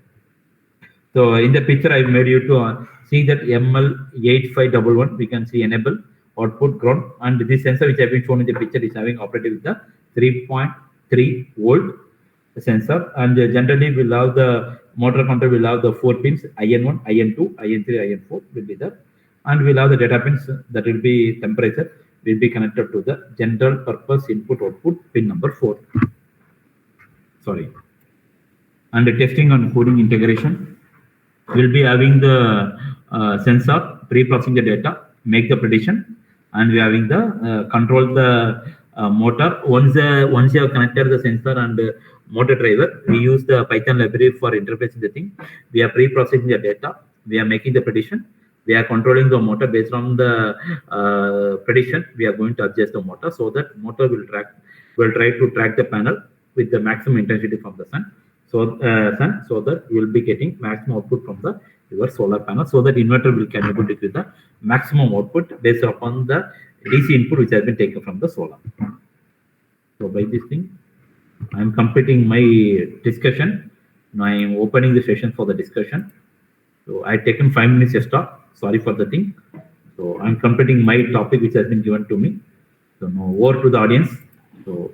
So in the picture, I made you to see that ML8511, we can see enable output ground, and this sensor which have been shown in the picture is having operated with the 3.3 volt sensor, and generally we'll have the motor control will have the 4 pins IN1, IN2, IN3, IN4 will be there, and we'll have the data pins that will be temperature will be connected to the general purpose input output pin number 4. Sorry. And the testing and coding integration will be having the sensor pre-processing the data, make the prediction, and we are having the control the motor. Once you have connected the sensor and motor driver, we use the Python library for interfacing the thing. We are pre-processing the data. We are making the prediction. We are controlling the motor based on the prediction. We are going to adjust the motor so that motor will try to track the panel with the maximum intensity from the sun. So that you will be getting maximum output from the your solar panel, so that inverter will can able to give the maximum output based upon the DC input which has been taken from the solar. So by this thing, I am completing my discussion. Now I am opening the session for the discussion. So I taken 5 minutes extra. Sorry for the thing. So I am completing my topic which has been given to me. So now over to the audience. So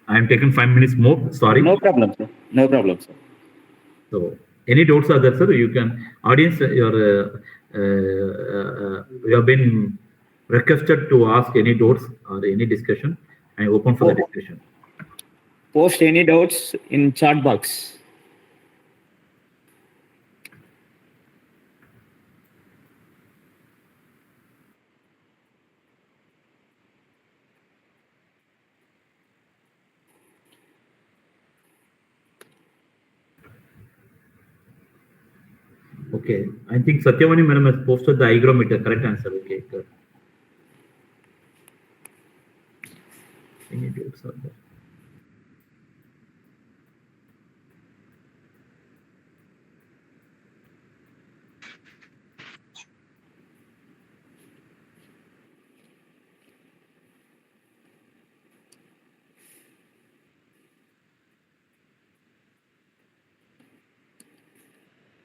I am taking 5 minutes more. Sorry. No problem, sir. No problem, sir. So any doubts are there, sir? You can audience. You have been requested to ask any doubts or any discussion. I am open for the discussion. Post any doubts in chat box. Okay, I think Satyavani madam has posted the hygrometer. Correct answer. Okay, good. Any doubts are there?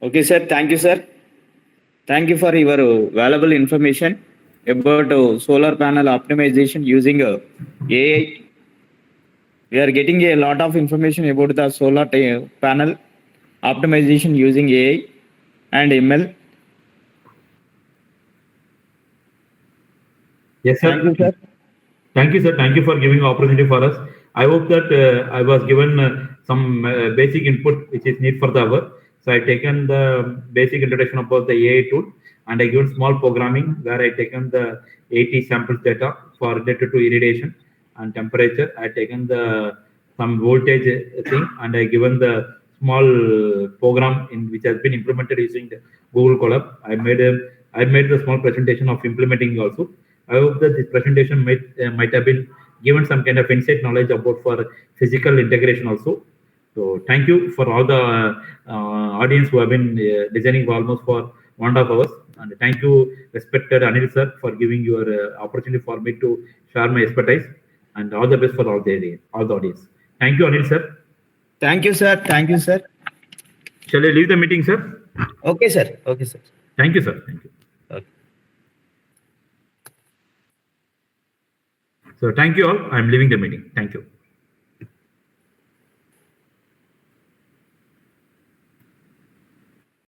Okay, sir. Thank you, sir. Thank you for your valuable information about solar panel optimization using AI. We are getting a lot of information about the solar panel optimization using AI and ML. Yes, sir. Thank you, sir. Thank you, sir. Thank you for giving opportunity for us. I hope that I was given some basic input which is need for the hour. So I taken the basic introduction about the AI tool, and I given small programming where I taken the 80 samples data for related to irradiation and temperature. I taken the some voltage thing, and I given the small program in which has been implemented using the Google Colab. I made the small presentation of implementing also. I hope that this presentation might have been given some kind of insight knowledge about for physical integration also. So thank you for all the audience who have been listening almost for 1.5 hours. And thank you, respected Anil sir, for giving your opportunity for me to share my expertise. And all the best for all the audience. Thank you, Anil sir. Thank you, sir. Thank you, sir. Shall I leave the meeting, sir? Okay, sir. Okay, sir. Thank you, sir. Thank you. Okay. So thank you all. I'm leaving the meeting. Thank you.